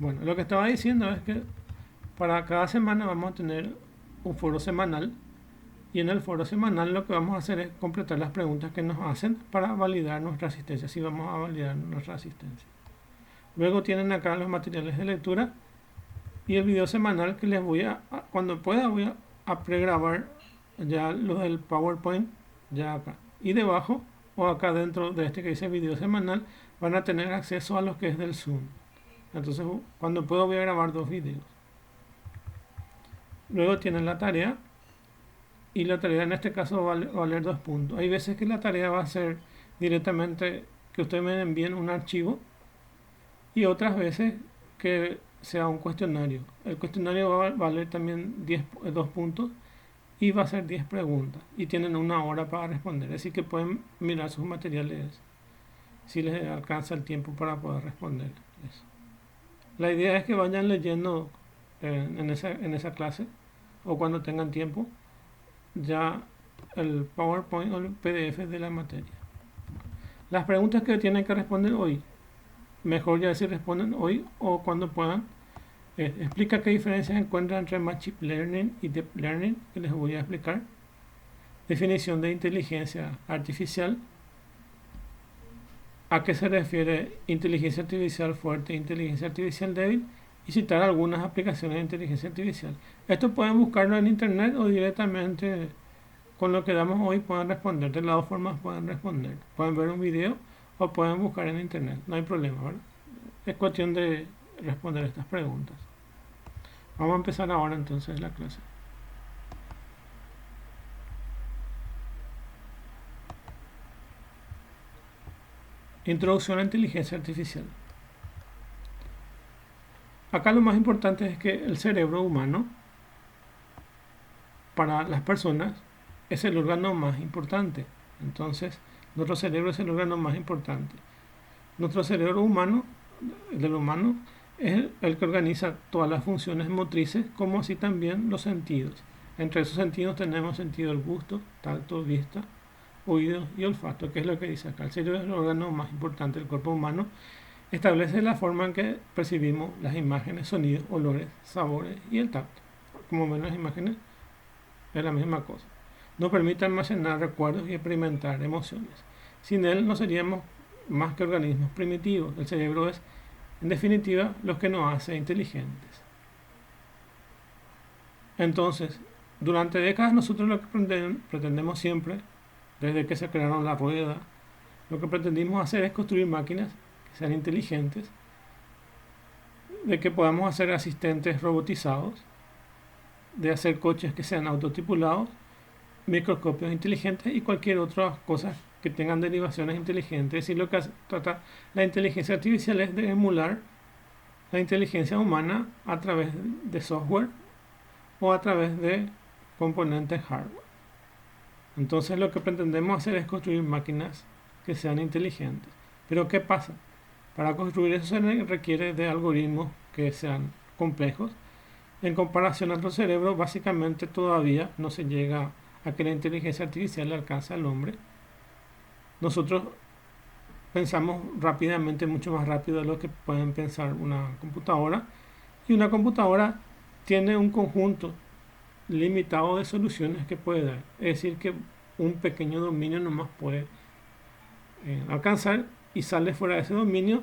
Bueno, lo que estaba diciendo es que para cada semana vamos a tener un foro semanal y en el foro semanal lo que vamos a hacer es completar las preguntas que nos hacen para validar nuestra asistencia, si vamos a validar nuestra asistencia. Luego tienen acá los materiales de lectura y el video semanal que les cuando pueda voy a pregrabar ya los del PowerPoint ya acá. Y debajo o acá dentro de este que dice video semanal van a tener acceso a lo que es del Zoom. Entonces cuando puedo voy a grabar dos videos. Luego tienen la tarea y la tarea en este caso va a valer 2 puntos. Hay veces que la tarea va a ser directamente que ustedes me envíen un archivo y otras veces que sea un cuestionario. El cuestionario va a valer también 2 puntos y va a ser 10 preguntas y tienen 1 hora para responder. Así que pueden mirar sus materiales si les alcanza el tiempo para poder responder eso. La idea es que vayan leyendo en esa clase o cuando tengan tiempo ya el PowerPoint o el PDF de la materia. Las preguntas que tienen que responder hoy, mejor ya si responden hoy o cuando puedan. Explica qué diferencias encuentra entre Machine Learning y Deep Learning, que les voy a explicar. Definición de inteligencia artificial. A qué se refiere inteligencia artificial fuerte e inteligencia artificial débil. Y citar algunas aplicaciones de inteligencia artificial. Esto pueden buscarlo en internet o directamente con lo que damos hoy pueden responder. De las dos formas pueden responder. Pueden ver un video o pueden buscar en internet. No hay problema, ¿verdad? Es cuestión de responder estas preguntas. Vamos a empezar ahora entonces la clase. Introducción a la inteligencia artificial. Acá lo más importante es que el cerebro humano, para las personas, es el órgano más importante. Entonces, nuestro cerebro es el órgano más importante. Nuestro cerebro humano, del humano, es el que organiza todas las funciones motrices, como así también los sentidos. Entre esos sentidos tenemos sentido del gusto, tacto, vista, oído y olfato, que es lo que dice acá. El cerebro es el órgano más importante del cuerpo humano. Establece la forma en que percibimos las imágenes, sonidos, olores, sabores y el tacto. Como ven las imágenes, es la misma cosa. Nos permite almacenar recuerdos y experimentar emociones. Sin él no seríamos más que organismos primitivos. El cerebro es, en definitiva, lo que nos hace inteligentes. Entonces, durante décadas nosotros lo que pretendemos siempre, desde que se crearon la rueda, lo que pretendimos hacer es construir máquinas que sean inteligentes, de que podamos hacer asistentes robotizados, de hacer coches que sean autotripulados, microscopios inteligentes y cualquier otra cosa que tengan derivaciones inteligentes. Y lo que trata la inteligencia artificial es de emular la inteligencia humana a través de software o a través de componentes hardware. Entonces lo que pretendemos hacer es construir máquinas que sean inteligentes. Pero ¿qué pasa? Para construir eso se requiere de algoritmos que sean complejos. En comparación a nuestro cerebro, básicamente todavía no se llega a que la inteligencia artificial le alcance al hombre. Nosotros pensamos rápidamente, mucho más rápido de lo que pueden pensar una computadora. Y una computadora tiene un conjunto limitado de soluciones que puede dar. Es decir, que un pequeño dominio nomás puede alcanzar y sale fuera de ese dominio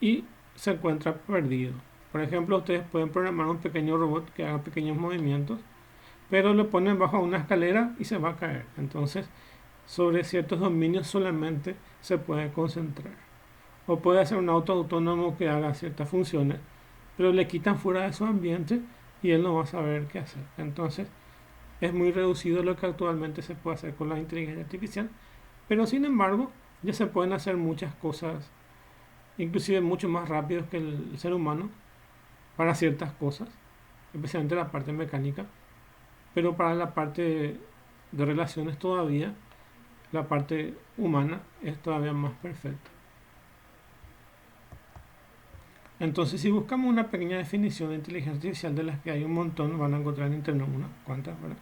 y se encuentra perdido. Por ejemplo, ustedes pueden programar un pequeño robot que haga pequeños movimientos, pero lo ponen bajo una escalera y se va a caer. Entonces, sobre ciertos dominios solamente se puede concentrar. O puede hacer un auto autónomo que haga ciertas funciones, pero le quitan fuera de su ambiente y él no va a saber qué hacer. Entonces, es muy reducido lo que actualmente se puede hacer con la inteligencia artificial, pero sin embargo, ya se pueden hacer muchas cosas, inclusive mucho más rápidos que el ser humano, para ciertas cosas, especialmente la parte mecánica, pero para la parte de relaciones todavía, la parte humana es todavía más perfecta. Entonces, si buscamos una pequeña definición de inteligencia artificial, de las que hay un montón, van a encontrar en internet unas cuantas, ¿verdad?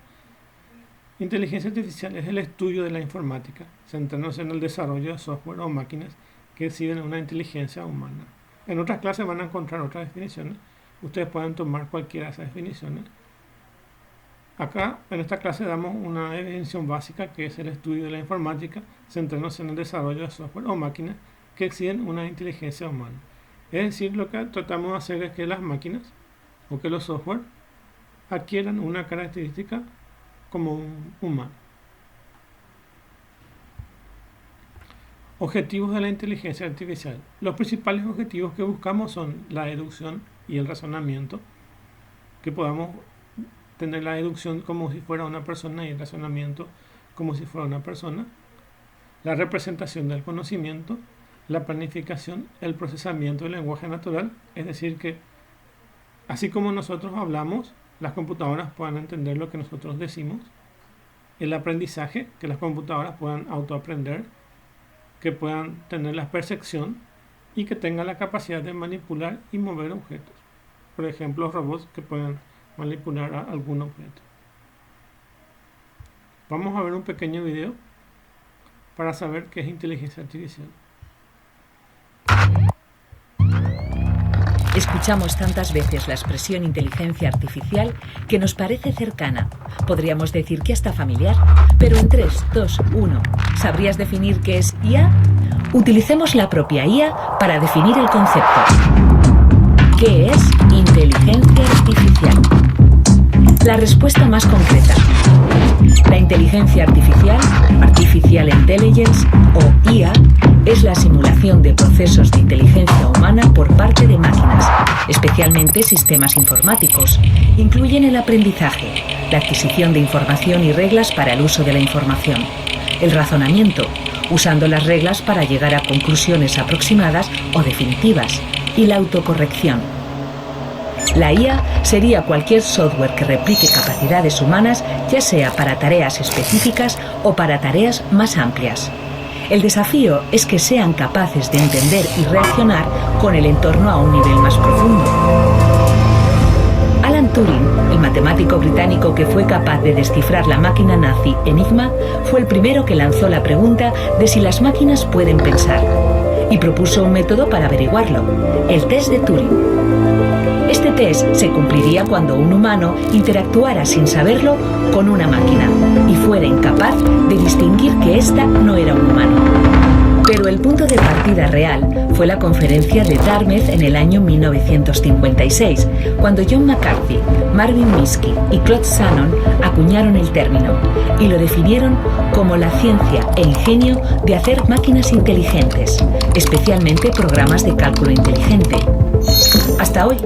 Inteligencia artificial es el estudio de la informática, centrándose en el desarrollo de software o máquinas que exhiben una inteligencia humana. En otras clases van a encontrar otras definiciones. Ustedes pueden tomar cualquiera de esas definiciones. Acá, en esta clase, damos una definición básica, que es el estudio de la informática, centrándose en el desarrollo de software o máquinas que exhiben una inteligencia humana. Es decir, lo que tratamos de hacer es que las máquinas o que los software adquieran una característica como un humano. Objetivos de la inteligencia artificial. Los principales objetivos que buscamos son la deducción y el razonamiento, que podamos tener la deducción como si fuera una persona y el razonamiento como si fuera una persona, la representación del conocimiento, la planificación, el procesamiento del lenguaje natural, es decir que así como nosotros hablamos, las computadoras puedan entender lo que nosotros decimos, el aprendizaje, que las computadoras puedan autoaprender, que puedan tener la percepción y que tengan la capacidad de manipular y mover objetos. Por ejemplo, los robots que pueden manipular a algún objeto. Vamos a ver un pequeño video para saber qué es inteligencia artificial. Escuchamos tantas veces la expresión inteligencia artificial que nos parece cercana. Podríamos decir que hasta familiar. Pero en 3, 2, 1, ¿sabrías definir qué es IA? Utilicemos la propia IA para definir el concepto. ¿Qué es inteligencia artificial? La respuesta más concreta. La inteligencia artificial, Artificial Intelligence o IA, es la simulación de procesos de inteligencia humana por parte de máquinas, especialmente sistemas informáticos. Incluyen el aprendizaje, la adquisición de información y reglas para el uso de la información, el razonamiento, usando las reglas para llegar a conclusiones aproximadas o definitivas, y la autocorrección. La IA sería cualquier software que replique capacidades humanas, ya sea para tareas específicas o para tareas más amplias. El desafío es que sean capaces de entender y reaccionar con el entorno a un nivel más profundo. Alan Turing, el matemático británico que fue capaz de descifrar la máquina nazi Enigma, fue el primero que lanzó la pregunta de si las máquinas pueden pensar, y propuso un método para averiguarlo, el test de Turing. Este test se cumpliría cuando un humano interactuara sin saberlo con una máquina y fuera incapaz de distinguir que ésta no era un humano. Pero el punto de partida real fue la conferencia de Dartmouth en el año 1956, cuando John McCarthy, Marvin Minsky y Claude Shannon acuñaron el término y lo definieron como la ciencia e ingenio de hacer máquinas inteligentes, especialmente programas de cálculo inteligente. Hasta hoy,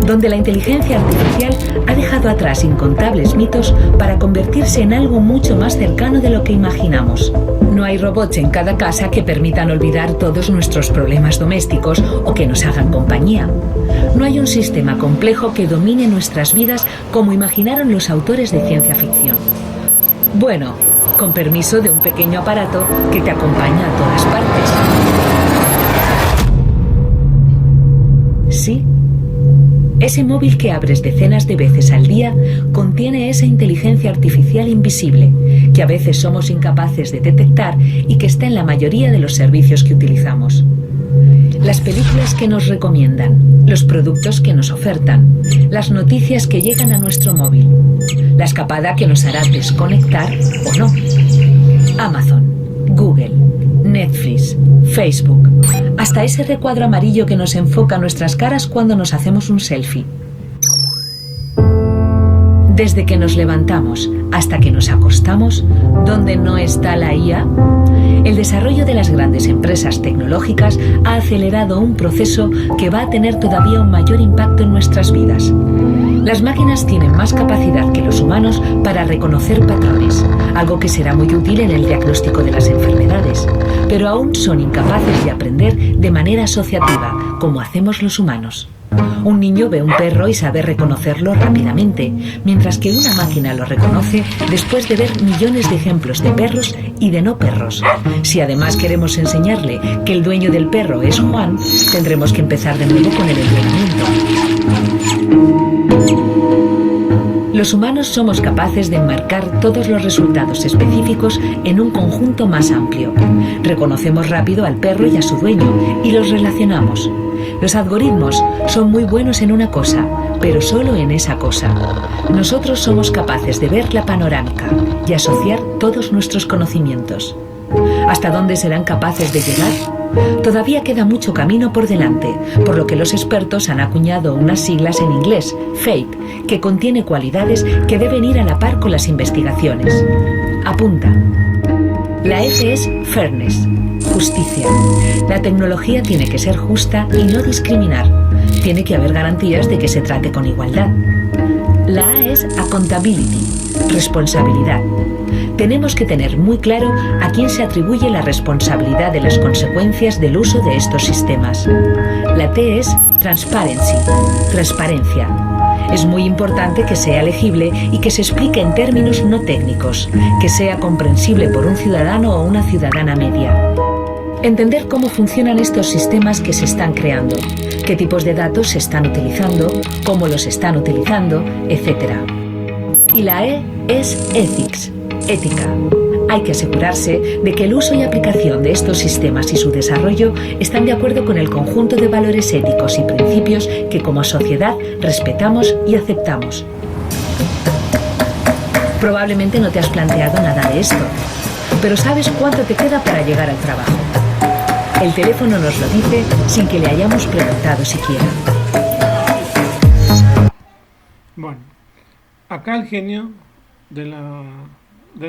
donde la inteligencia artificial ha dejado atrás incontables mitos para convertirse en algo mucho más cercano de lo que imaginamos. No hay robots en cada casa que permitan olvidar todos nuestros problemas domésticos o que nos hagan compañía. No hay un sistema complejo que domine nuestras vidas como imaginaron los autores de ciencia ficción. Bueno, con permiso de un pequeño aparato que te acompaña a todas partes. Sí, ese móvil que abres decenas de veces al día contiene esa inteligencia artificial invisible, que a veces somos incapaces de detectar y que está en la mayoría de los servicios que utilizamos. Las películas que nos recomiendan, los productos que nos ofertan, las noticias que llegan a nuestro móvil, la escapada que nos hará desconectar o no. Amazon, Google, Netflix, Facebook, hasta ese recuadro amarillo que nos enfoca nuestras caras cuando nos hacemos un selfie. Desde que nos levantamos hasta que nos acostamos, ¿dónde no está la IA? El desarrollo de las grandes empresas tecnológicas ha acelerado un proceso que va a tener todavía un mayor impacto en nuestras vidas. Las máquinas tienen más capacidad que los humanos para reconocer patrones, algo que será muy útil en el diagnóstico de las enfermedades, pero aún son incapaces de aprender de manera asociativa, como hacemos los humanos. Un niño ve un perro y sabe reconocerlo rápidamente, mientras que una máquina lo reconoce después de ver millones de ejemplos de perros y de no perros. Si además queremos enseñarle que el dueño del perro es Juan, tendremos que empezar de nuevo con el entrenamiento. Los humanos somos capaces de enmarcar todos los resultados específicos en un conjunto más amplio. Reconocemos rápido al perro y a su dueño y los relacionamos. Los algoritmos son muy buenos en una cosa, pero solo en esa cosa. Nosotros somos capaces de ver la panorámica y asociar todos nuestros conocimientos. ¿Hasta dónde serán capaces de llegar? Todavía queda mucho camino por delante, por lo que los expertos han acuñado unas siglas en inglés, FATE, que contiene cualidades que deben ir a la par con las investigaciones. Apunta. La F es Fairness, justicia. La tecnología tiene que ser justa y no discriminar. Tiene que haber garantías de que se trate con igualdad. La A es Accountability, responsabilidad. Tenemos que tener muy claro a quién se atribuye la responsabilidad de las consecuencias del uso de estos sistemas. La T es Transparency, transparencia. Es muy importante que sea legible y que se explique en términos no técnicos, que sea comprensible por un ciudadano o una ciudadana media. Entender cómo funcionan estos sistemas que se están creando, qué tipos de datos se están utilizando, cómo los están utilizando, etc. Y la E es Ethics, ética. Hay que asegurarse de que el uso y aplicación de estos sistemas y su desarrollo están de acuerdo con el conjunto de valores éticos y principios que como sociedad respetamos y aceptamos. Probablemente no te has planteado nada de esto, pero ¿sabes cuánto te queda para llegar al trabajo? El teléfono nos lo dice sin que le hayamos preguntado siquiera. Bueno, acá el genio de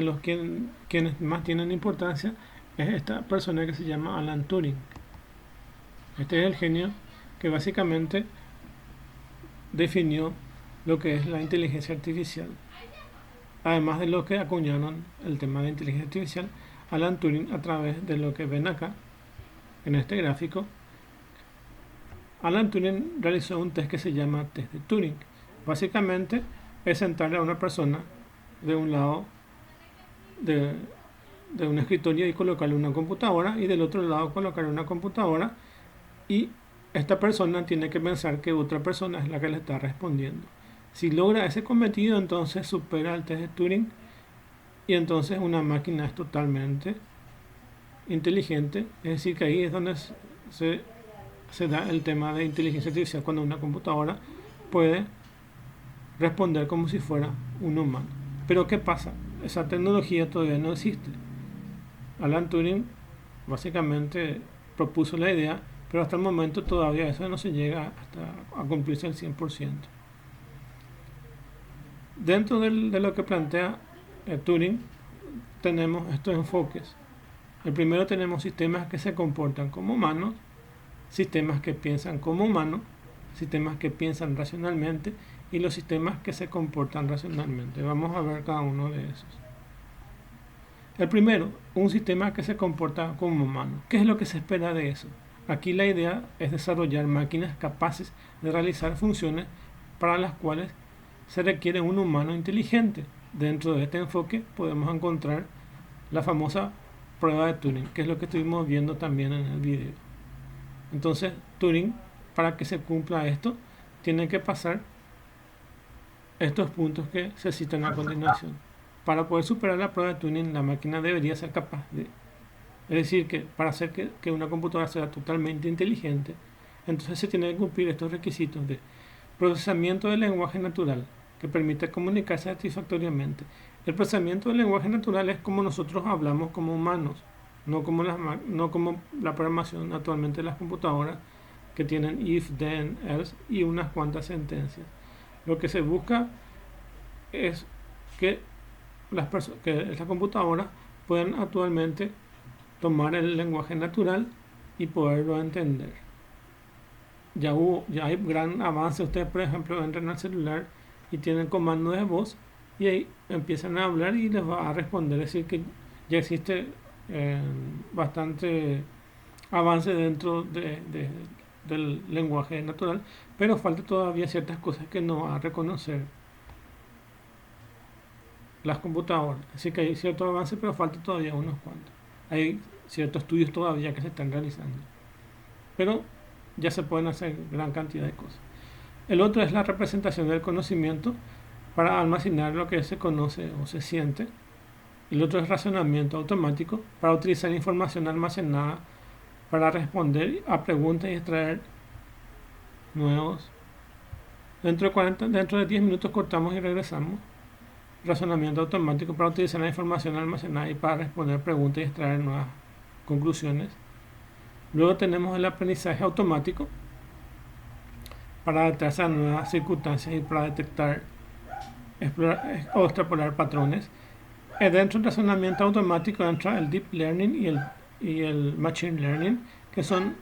los quienes más tienen importancia es esta persona que se llama Alan Turing. Este es el genio que básicamente definió lo que es la inteligencia artificial. Además de lo que acuñaron el tema de inteligencia artificial, Alan Turing, a través de lo que ven acá en este gráfico, Alan Turing realizó un test que se llama test de Turing. Básicamente es sentarle a una persona de un lado de un escritorio y colocarle una computadora, y del otro lado colocarle una computadora, y esta persona tiene que pensar que otra persona es la que le está respondiendo. Si logra ese cometido, entonces supera el test de Turing, y entonces una máquina es totalmente inteligente. Es decir, que ahí es donde se da el tema de inteligencia artificial, cuando una computadora puede responder como si fuera un humano. Pero ¿qué pasa? Esa tecnología todavía no existe. Alan Turing básicamente propuso la idea, pero hasta el momento todavía eso no se llega hasta a cumplirse al 100%. Dentro de lo que plantea Turing tenemos estos enfoques. El primero, tenemos sistemas que se comportan como humanos, sistemas que piensan como humanos, sistemas que piensan racionalmente y los sistemas que se comportan racionalmente. Vamos a ver cada uno de esos. El primero, un sistema que se comporta como humano. ¿Qué es lo que se espera de eso? Aquí la idea es desarrollar máquinas capaces de realizar funciones para las cuales se requiere un humano inteligente. Dentro de este enfoque podemos encontrar la famosa prueba de Turing, que es lo que estuvimos viendo también en el video. Entonces, Turing, para que se cumpla esto, tiene que pasar estos puntos que se citan a continuación. Para poder superar la prueba de Turing, la máquina debería ser capaz de... Es decir, que para hacer que una computadora sea totalmente inteligente, entonces se tiene que cumplir estos requisitos de procesamiento del lenguaje natural, que permite comunicarse satisfactoriamente. El procesamiento del lenguaje natural es como nosotros hablamos como humanos, no como la programación actualmente de las computadoras, que tienen if, then, else y unas cuantas sentencias. Lo que se busca es que estas computadoras puedan actualmente tomar el lenguaje natural y poderlo entender. Ya hay gran avance. Ustedes, por ejemplo, entran al celular y tienen comando de voz y ahí empiezan a hablar y les va a responder. Es decir, que ya existe bastante avance dentro del lenguaje natural, pero falta todavía ciertas cosas que no va a reconocer las computadoras. Así que hay cierto avance, pero falta todavía unos cuantos. Hay ciertos estudios todavía que se están realizando, pero ya se pueden hacer gran cantidad de cosas. El otro es la representación del conocimiento para almacenar lo que se conoce o se siente. El otro es razonamiento automático para utilizar información almacenada para responder a preguntas y extraer nuevos. Dentro de 10 minutos cortamos y regresamos. Razonamiento automático para utilizar la información almacenada y para responder preguntas y extraer nuevas conclusiones. Luego tenemos el aprendizaje automático para adaptarse a nuevas circunstancias y para detectar o extrapolar patrones. Dentro del razonamiento automático entra el deep learning y el machine learning, que son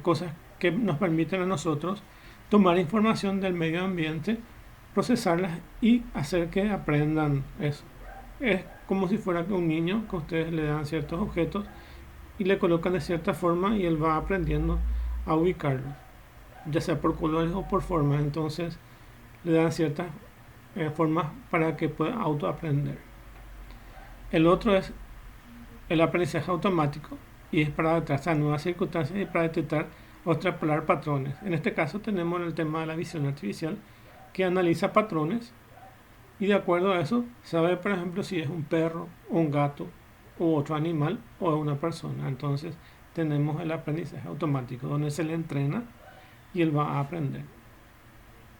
cosas que nos permiten a nosotros tomar información del medio ambiente, procesarlas y hacer que aprendan eso. Es como si fuera un niño que ustedes le dan ciertos objetos y le colocan de cierta forma y él va aprendiendo a ubicarlos, ya sea por colores o por formas. Entonces le dan ciertas formas para que pueda autoaprender. El otro es el aprendizaje automático y es para adaptarse a nuevas circunstancias y para detectar o extrapolar patrones. En este caso tenemos el tema de la visión artificial, que analiza patrones y de acuerdo a eso sabe, por ejemplo, si es un perro, un gato u otro animal o una persona. Entonces tenemos el aprendizaje automático, donde se le entrena y él va a aprender.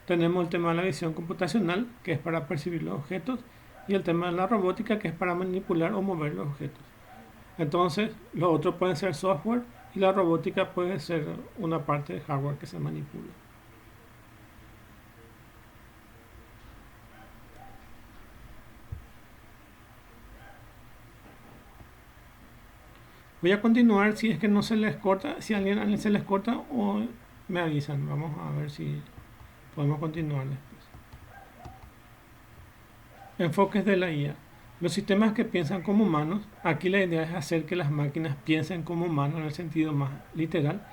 Tenemos el tema de la visión computacional, que es para percibir los objetos, y el tema de la robótica, que es para manipular o mover los objetos. Entonces, los otros pueden ser software y la robótica puede ser una parte de hardware que se manipula. Voy a continuar si es que no se les corta, si a alguien se les corta o me avisan. Vamos a ver si podemos continuar después. Enfoques de la IA. Los sistemas que piensan como humanos, aquí la idea es hacer que las máquinas piensen como humanos en el sentido más literal,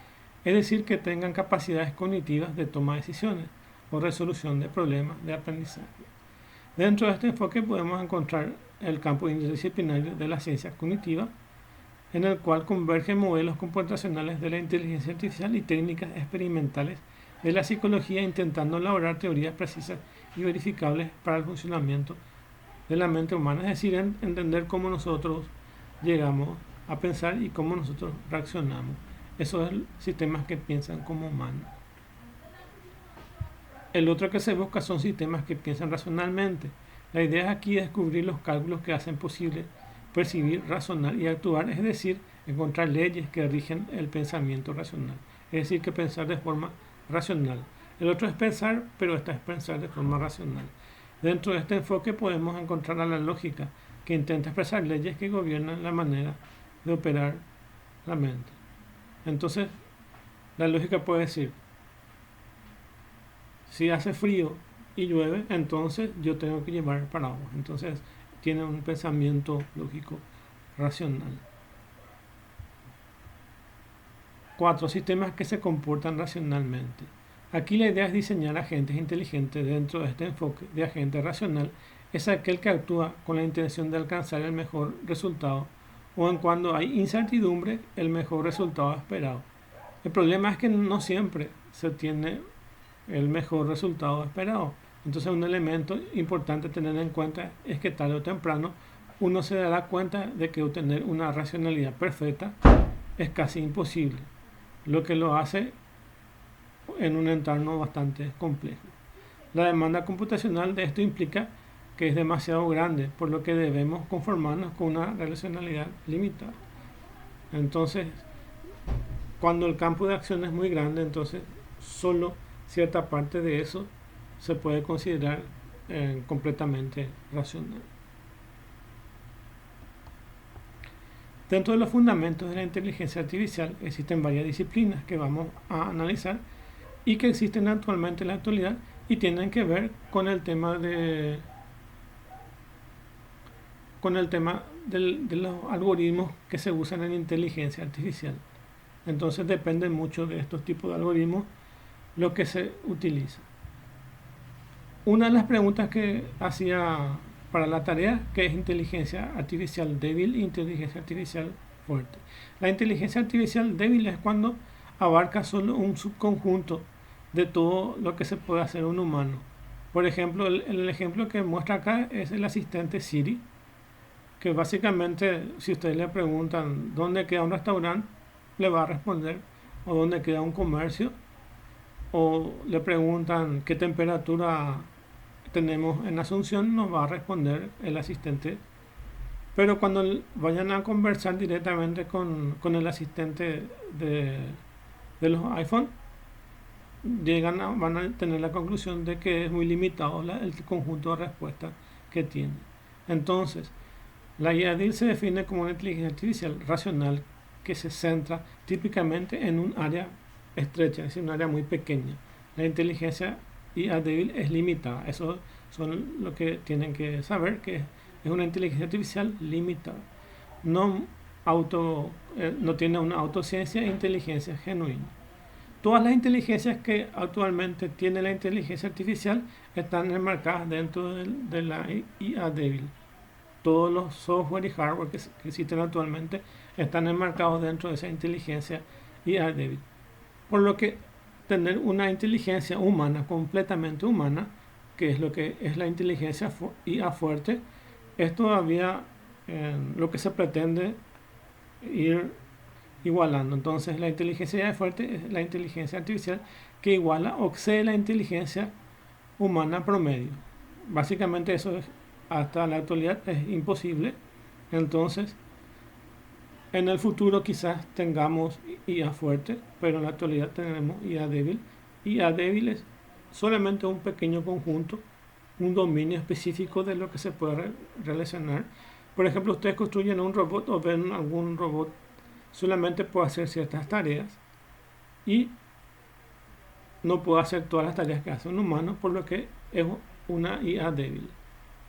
es decir, que tengan capacidades cognitivas de toma de decisiones o resolución de problemas de aprendizaje. Dentro de este enfoque podemos encontrar el campo interdisciplinario de la ciencia cognitiva, en el cual convergen modelos computacionales de la inteligencia artificial y técnicas experimentales de la psicología, intentando elaborar teorías precisas y verificables para el funcionamiento de la mente humana, es decir, entender cómo nosotros llegamos a pensar y cómo nosotros reaccionamos. Esos son sistemas que piensan como humanos. El otro que se busca son sistemas que piensan racionalmente. La idea es aquí descubrir los cálculos que hacen posible percibir, razonar y actuar, es decir, encontrar leyes que rigen el pensamiento racional, es decir, que pensar de forma racional. El otro es pensar, pero esta es pensar de forma racional. Dentro de este enfoque podemos encontrar a la lógica, que intenta expresar leyes que gobiernan la manera de operar la mente. Entonces, la lógica puede decir, si hace frío y llueve, entonces yo tengo que llevar paraguas. Entonces, tiene un pensamiento lógico racional. 4. Sistemas que se comportan racionalmente. Aquí la idea es diseñar agentes inteligentes. Dentro de este enfoque de agente racional es aquel que actúa con la intención de alcanzar el mejor resultado o en cuando hay incertidumbre el mejor resultado esperado. El problema es que no siempre se obtiene el mejor resultado esperado. Entonces un elemento importante a tener en cuenta es que tarde o temprano uno se dará cuenta de que obtener una racionalidad perfecta es casi imposible, lo que lo hace en un entorno bastante complejo. La demanda computacional de esto implica que es demasiado grande, por lo que debemos conformarnos con una racionalidad limitada. Entonces, cuando el campo de acción es muy grande, entonces solo cierta parte de eso se puede considerar completamente racional. Dentro de los fundamentos de la inteligencia artificial existen varias disciplinas que vamos a analizar y que existen actualmente en la actualidad y tienen que ver con el tema de los algoritmos que se usan en inteligencia artificial. Entonces depende mucho de estos tipos de algoritmos lo que se utiliza. Una de las preguntas que hacía para la tarea, que es inteligencia artificial débil e inteligencia artificial fuerte. La inteligencia artificial débil es cuando abarca solo un subconjunto de todo lo que se puede hacer un humano. Por ejemplo, el ejemplo que muestra acá es el asistente Siri, que básicamente si ustedes le preguntan dónde queda un restaurante, le va a responder, o dónde queda un comercio, o le preguntan qué temperatura tenemos en Asunción, nos va a responder el asistente. Pero cuando vayan a conversar directamente con el asistente de los iPhone, van a tener la conclusión de que es muy limitado el conjunto de respuestas que tiene. Entonces, la IA DIL se define como una inteligencia artificial racional que se centra típicamente en un área estrecha, es decir, un área muy pequeña. La inteligencia IA débil es limitada. Eso son lo que tienen que saber, que es una inteligencia artificial limitada. No tiene una autociencia e inteligencia genuina. Todas las inteligencias que actualmente tiene la inteligencia artificial están enmarcadas dentro de la IA débil. Todos los software y hardware que existen actualmente están enmarcados dentro de esa inteligencia IA débil. Por lo que tener una inteligencia humana, completamente humana, que es lo que es la inteligencia IA fuerte, es todavía lo que se pretende ir igualando. Entonces la inteligencia IA fuerte es la inteligencia artificial que iguala o excede la inteligencia humana promedio. Básicamente eso es, hasta la actualidad es imposible. Entonces en el futuro quizás tengamos IA fuerte, pero en la actualidad tenemos IA débil. IA débil es solamente un pequeño conjunto, un dominio específico de lo que se puede relacionar. Por ejemplo, ustedes construyen un robot o ven algún robot, solamente puede hacer ciertas tareas y no puede hacer todas las tareas que hace un humano, por lo que es una IA débil.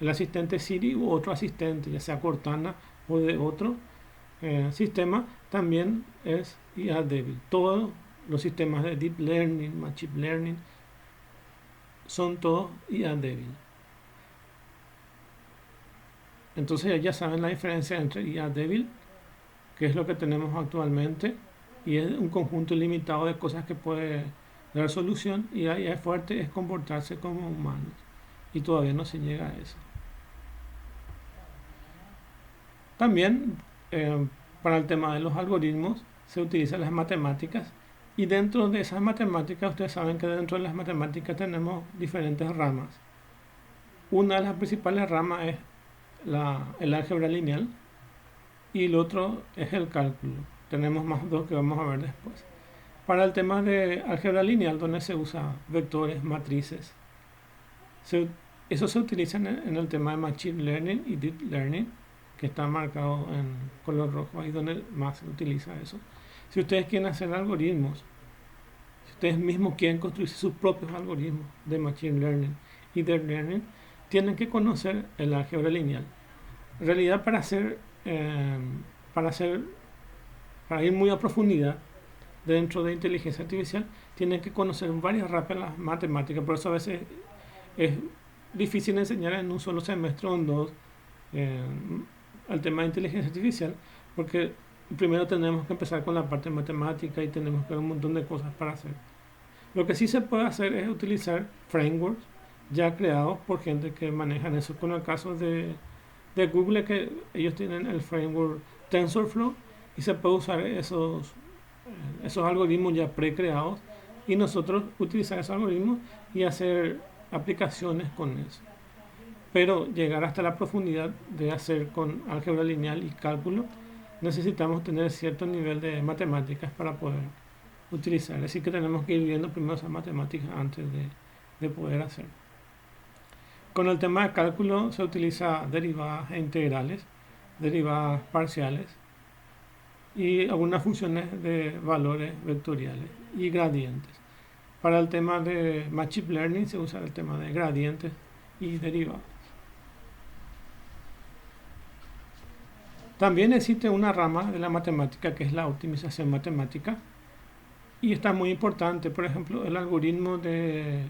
El asistente Siri u otro asistente, ya sea Cortana o de otro sistema, también es IA débil. Todos los sistemas de Deep Learning, Machine Learning, son todos IA débil. Entonces ya saben la diferencia entre IA débil, que es lo que tenemos actualmente, y es un conjunto limitado de cosas que puede dar solución, y la IA fuerte es comportarse como humanos, y todavía no se llega a eso. También para el tema de los algoritmos se utilizan las matemáticas, y dentro de esas matemáticas ustedes saben que dentro de las matemáticas tenemos diferentes ramas. Una de las principales ramas es el álgebra lineal y el otro es el cálculo. Tenemos más dos que vamos a ver después. Para el tema de álgebra lineal, donde se usa vectores, matrices, eso se utiliza en el tema de Machine Learning y Deep Learning, que está marcado en color rojo, ahí donde más se utiliza eso. Si ustedes quieren hacer algoritmos, si ustedes mismos quieren construir sus propios algoritmos de Machine Learning y Deep Learning, tienen que conocer el álgebra lineal. En realidad, para ir muy a profundidad dentro de inteligencia artificial, tienen que conocer varias ramas matemáticas. Por eso a veces es difícil enseñar en un solo semestre o en dos el tema de inteligencia artificial, porque primero tenemos que empezar con la parte matemática y tenemos que ver un montón de cosas para hacer. Lo que sí se puede hacer es utilizar frameworks ya creados por gente que manejan eso. Con el caso de Google, que ellos tienen el framework TensorFlow y se puede usar esos algoritmos ya pre-creados y nosotros utilizar esos algoritmos y hacer aplicaciones con eso. Pero llegar hasta la profundidad de hacer con álgebra lineal y cálculo, necesitamos tener cierto nivel de matemáticas para poder utilizar. Así que tenemos que ir viendo primero esas matemáticas antes de poder hacer. Con el tema de cálculo se utiliza derivadas e integrales, derivadas parciales y algunas funciones de valores vectoriales y gradientes. Para el tema de Machine Learning se usa el tema de gradientes y derivadas. También existe una rama de la matemática que es la optimización matemática y está muy importante. Por ejemplo, el algoritmo de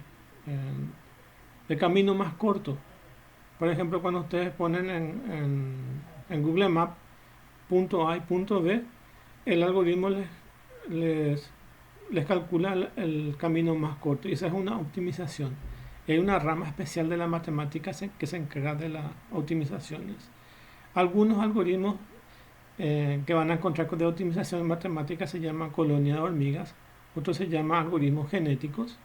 camino más corto. Por ejemplo, cuando ustedes ponen en Google Maps punto A y punto B, el algoritmo les calcula el camino más corto, y esa es una optimización. Hay una rama especial de la matemática que se encarga de las optimizaciones. Algunos algoritmos que van a encontrar de optimización matemática se llaman colonia de hormigas, otro se llama algoritmos genéticos.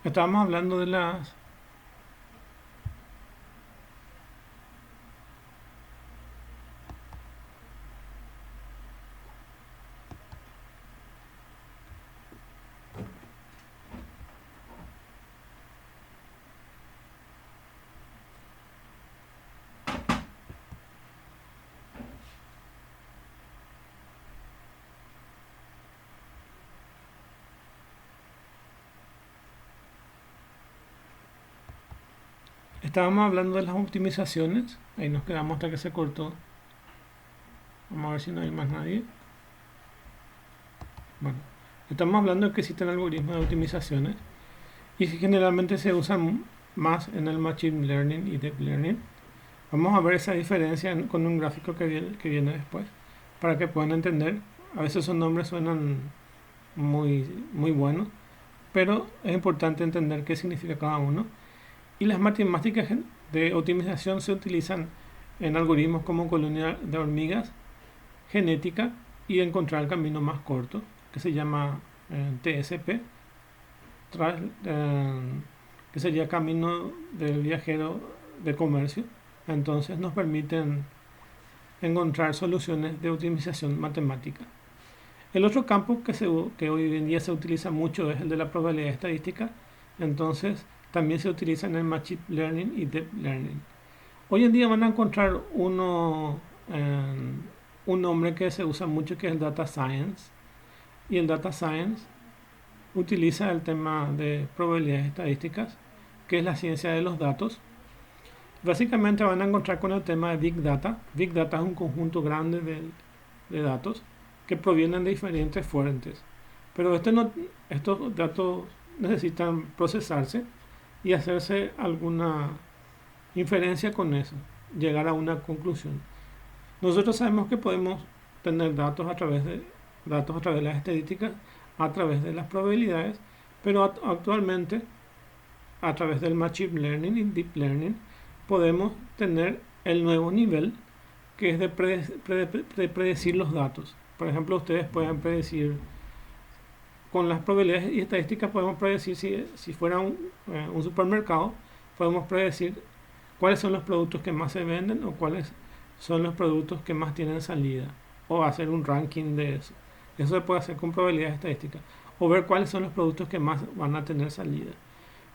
Estábamos hablando de las... Estábamos hablando de las optimizaciones. Ahí nos quedamos hasta que se cortó. Vamos a ver si no hay más nadie. Bueno, estamos hablando de que existen algoritmos de optimizaciones y que generalmente se usan más en el Machine Learning y Deep Learning. Vamos a ver esa diferencia con un gráfico que viene después para que puedan entender. A veces esos nombres suenan muy buenos, pero es importante entender qué significa cada uno. Y las matemáticas de optimización se utilizan en algoritmos como colonia de hormigas, genética y encontrar el camino más corto, que se llama TSP, que sería camino del viajero de comercio. Entonces nos permiten encontrar soluciones de optimización matemática. El otro campo que hoy en día se utiliza mucho es el de la probabilidad estadística. Entonces también se utiliza en el Machine Learning y Deep Learning. Hoy en día van a encontrar un nombre que se usa mucho, que es el Data Science. Y el Data Science utiliza el tema de probabilidades estadísticas, que es la ciencia de los datos. Básicamente van a encontrar con el tema de Big Data. Big Data es un conjunto grande de datos que provienen de diferentes fuentes. Pero estos datos necesitan procesarse y hacerse alguna inferencia con eso, llegar a una conclusión. Nosotros sabemos que podemos tener datos a través de las estadísticas, a través de las probabilidades, pero actualmente a través del Machine Learning y Deep Learning podemos tener el nuevo nivel, que es de predecir los datos. Por ejemplo, ustedes pueden predecir, con las probabilidades y estadísticas podemos predecir, si fuera un supermercado, podemos predecir cuáles son los productos que más se venden o cuáles son los productos que más tienen salida, o hacer un ranking de eso. Eso se puede hacer con probabilidades estadísticas, o ver cuáles son los productos que más van a tener salida.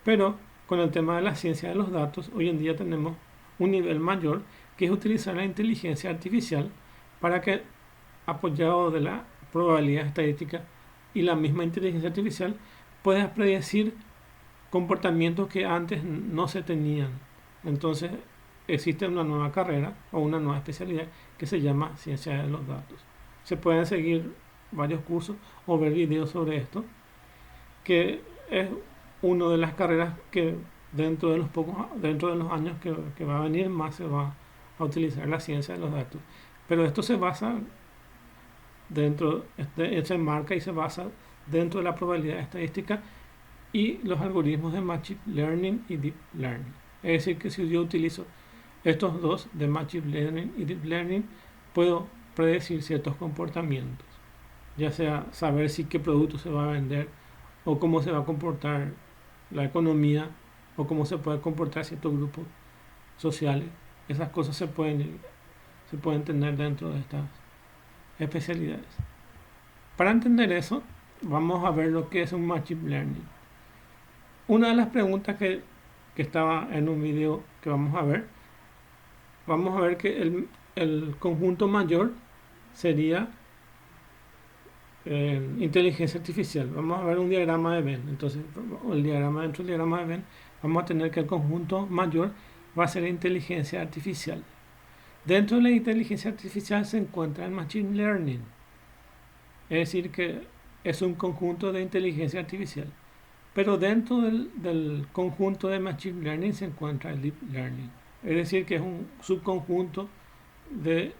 Pero con el tema de la ciencia de los datos, hoy en día tenemos un nivel mayor, que es utilizar la inteligencia artificial para que, apoyado de la probabilidad estadística y la misma inteligencia artificial, puedas predecir comportamientos que antes no se tenían. Entonces existe una nueva carrera o una nueva especialidad que se llama ciencia de los datos. Se pueden seguir varios cursos o ver videos sobre esto, que es una de las carreras que dentro de los años que va a venir, más se va a utilizar la ciencia de los datos. Pero esto se basa se enmarca y se basa dentro de la probabilidad estadística y los algoritmos de Machine Learning y Deep Learning. Es decir, que si yo utilizo estos dos de Machine Learning y Deep Learning, puedo predecir ciertos comportamientos, ya sea saber si qué producto se va a vender, o cómo se va a comportar la economía, o cómo se puede comportar ciertos grupos sociales. Esas cosas se pueden tener dentro de estas especialidades. Para entender eso, vamos a ver lo que es un Machine Learning. Una de las preguntas que estaba en un video que vamos a ver que el conjunto mayor sería inteligencia artificial. Vamos a ver un diagrama de Venn. Entonces, dentro del diagrama de Venn, vamos a tener que el conjunto mayor va a ser inteligencia artificial. Dentro de la inteligencia artificial se encuentra el Machine Learning. Es decir, que es un conjunto de inteligencia artificial. Pero dentro del conjunto de Machine Learning se encuentra el Deep Learning. Es decir, que es un subconjunto de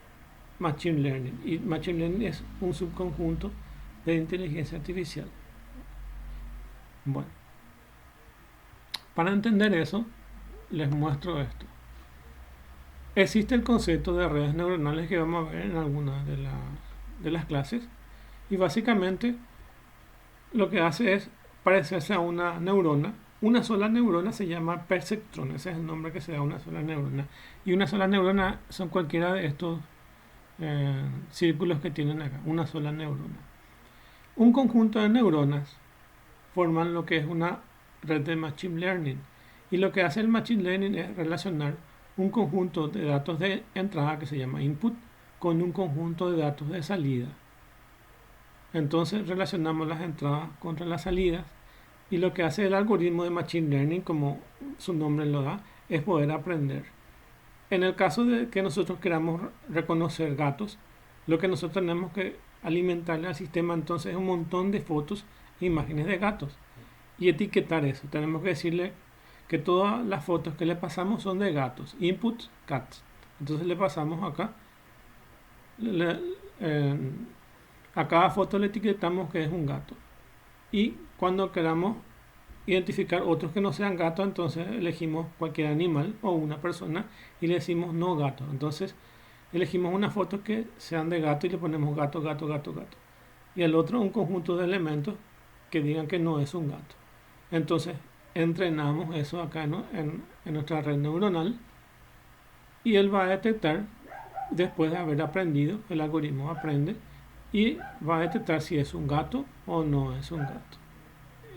Machine Learning. Y Machine Learning es un subconjunto de inteligencia artificial. Bueno, para entender eso, les muestro esto. Existe el concepto de redes neuronales que vamos a ver en algunas de las clases. Y básicamente lo que hace es parecerse a una neurona. Una sola neurona se llama perceptrón. Ese es el nombre que se da a una sola neurona. Y una sola neurona son cualquiera de estos círculos que tienen acá. Una sola neurona. Un conjunto de neuronas forman lo que es una red de Machine Learning. Y lo que hace el Machine Learning es relacionar un conjunto de datos de entrada que se llama input con un conjunto de datos de salida. Entonces relacionamos las entradas contra las salidas, y lo que hace el algoritmo de Machine Learning, como su nombre lo da, es poder aprender. En el caso de que nosotros queramos reconocer gatos, lo que nosotros tenemos que alimentarle al sistema entonces es un montón de fotos e imágenes de gatos y etiquetar eso. Tenemos que decirle que todas las fotos que le pasamos son de gatos, input cats. Entonces le pasamos acá, a cada foto le etiquetamos que es un gato, y cuando queramos identificar otros que no sean gatos, entonces elegimos cualquier animal o una persona y le decimos no gato. Entonces elegimos una foto que sean de gato y le ponemos gato, gato, gato, gato, y al otro un conjunto de elementos que digan que no es un gato. Entonces entrenamos eso acá, ¿no?, en nuestra red neuronal, y él va a detectar, después de haber aprendido, el algoritmo aprende y va a detectar si es un gato o no es un gato.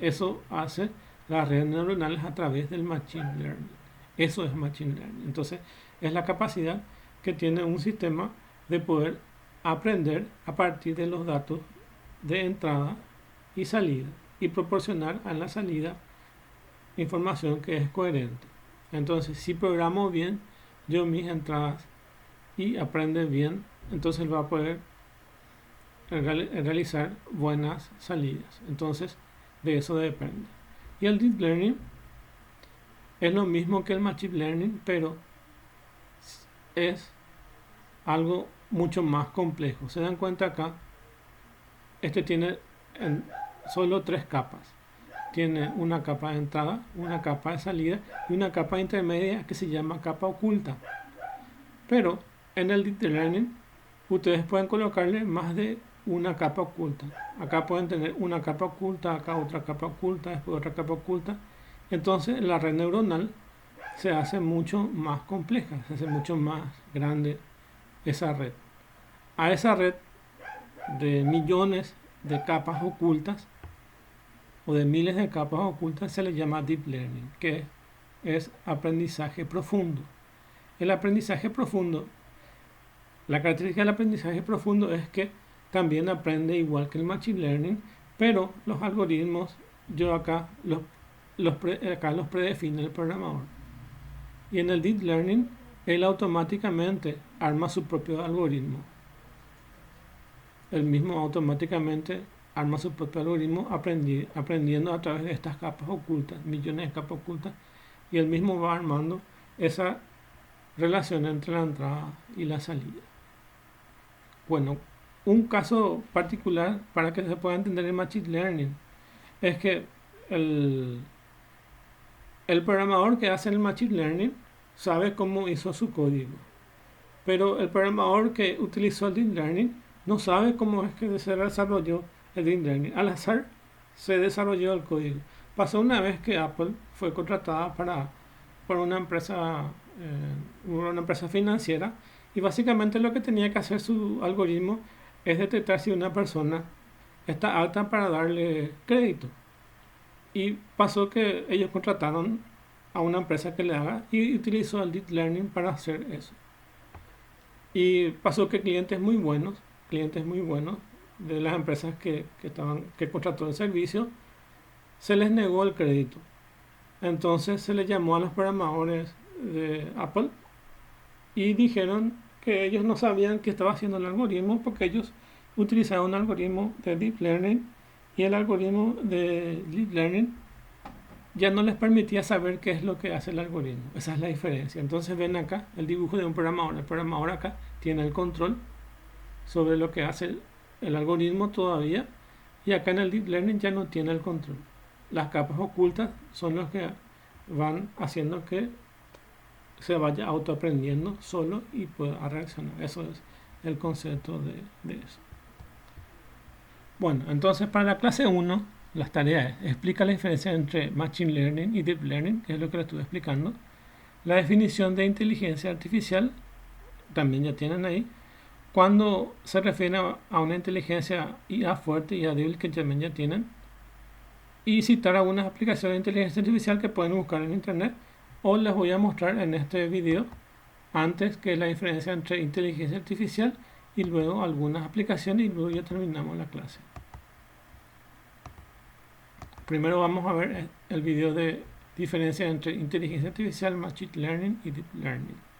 Eso hace las redes neuronales a través del Machine Learning. Eso es Machine Learning. Entonces es la capacidad que tiene un sistema de poder aprender a partir de los datos de entrada y salida y proporcionar a la salida información que es coherente. Entonces, si programo bien yo mis entradas y aprende bien, entonces él va a poder realizar buenas salidas. Entonces, de eso depende. Y el Deep Learning es lo mismo que el Machine Learning, pero es algo mucho más complejo. Se dan cuenta acá, este tiene solo 3 capas. Tiene una capa de entrada, una capa de salida y una capa intermedia que se llama capa oculta. Pero en el Deep Learning ustedes pueden colocarle más de una capa oculta. Acá pueden tener una capa oculta, acá otra capa oculta, después otra capa oculta. Entonces la red neuronal se hace mucho más compleja, se hace mucho más grande esa red. A esa red de millones de capas ocultas o de miles de capas ocultas se le llama Deep Learning, que es aprendizaje profundo. El aprendizaje profundo, la característica del aprendizaje profundo es que también aprende igual que el Machine Learning, pero los algoritmos yo acá los predefine el programador. Y en el Deep Learning él automáticamente arma su propio algoritmo. Él mismo automáticamente arma su propio algoritmo aprendiendo a través de estas capas ocultas, millones de capas ocultas, y él mismo va armando esa relación entre la entrada y la salida. Bueno, un caso particular para que se pueda entender el Machine Learning es que el programador que hace el Machine Learning sabe cómo hizo su código, pero el programador que utilizó el Deep Learning no sabe cómo es que se desarrolló el Deep Learning. Al azar se desarrolló el código. Pasó una vez que Apple fue contratada por una empresa financiera, y básicamente lo que tenía que hacer su algoritmo es detectar si una persona está apta para darle crédito. Y pasó que ellos contrataron a una empresa que le haga y utilizó el Deep Learning para hacer eso. Y pasó que clientes muy buenos de las empresas que contrató el servicio, se les negó el crédito. Entonces se les llamó a los programadores de Apple y dijeron que ellos no sabían qué estaba haciendo el algoritmo, porque ellos utilizaban un algoritmo de Deep Learning y el algoritmo de Deep Learning ya no les permitía saber qué es lo que hace el algoritmo. Esa es la diferencia. Entonces ven acá el dibujo de un programador. El programador acá tiene el control sobre lo que hace el algoritmo todavía, y acá en el Deep Learning ya no tiene el control. Las capas ocultas son los que van haciendo que se vaya autoaprendiendo solo y pueda reaccionar. Eso es el concepto de eso. Bueno, entonces para la clase 1, las tareas explica la diferencia entre Machine Learning y Deep Learning, que es lo que les estuve explicando. La definición de inteligencia artificial, también ya tienen ahí. Cuando se refiere a una inteligencia IA fuerte y IA débil, que también ya tienen. Y citar algunas aplicaciones de inteligencia artificial que pueden buscar en internet, o les voy a mostrar en este video antes, que es la diferencia entre inteligencia artificial y luego algunas aplicaciones, y luego ya terminamos la clase. Primero vamos a ver el video de diferencia entre inteligencia artificial, Machine Learning y Deep Learning.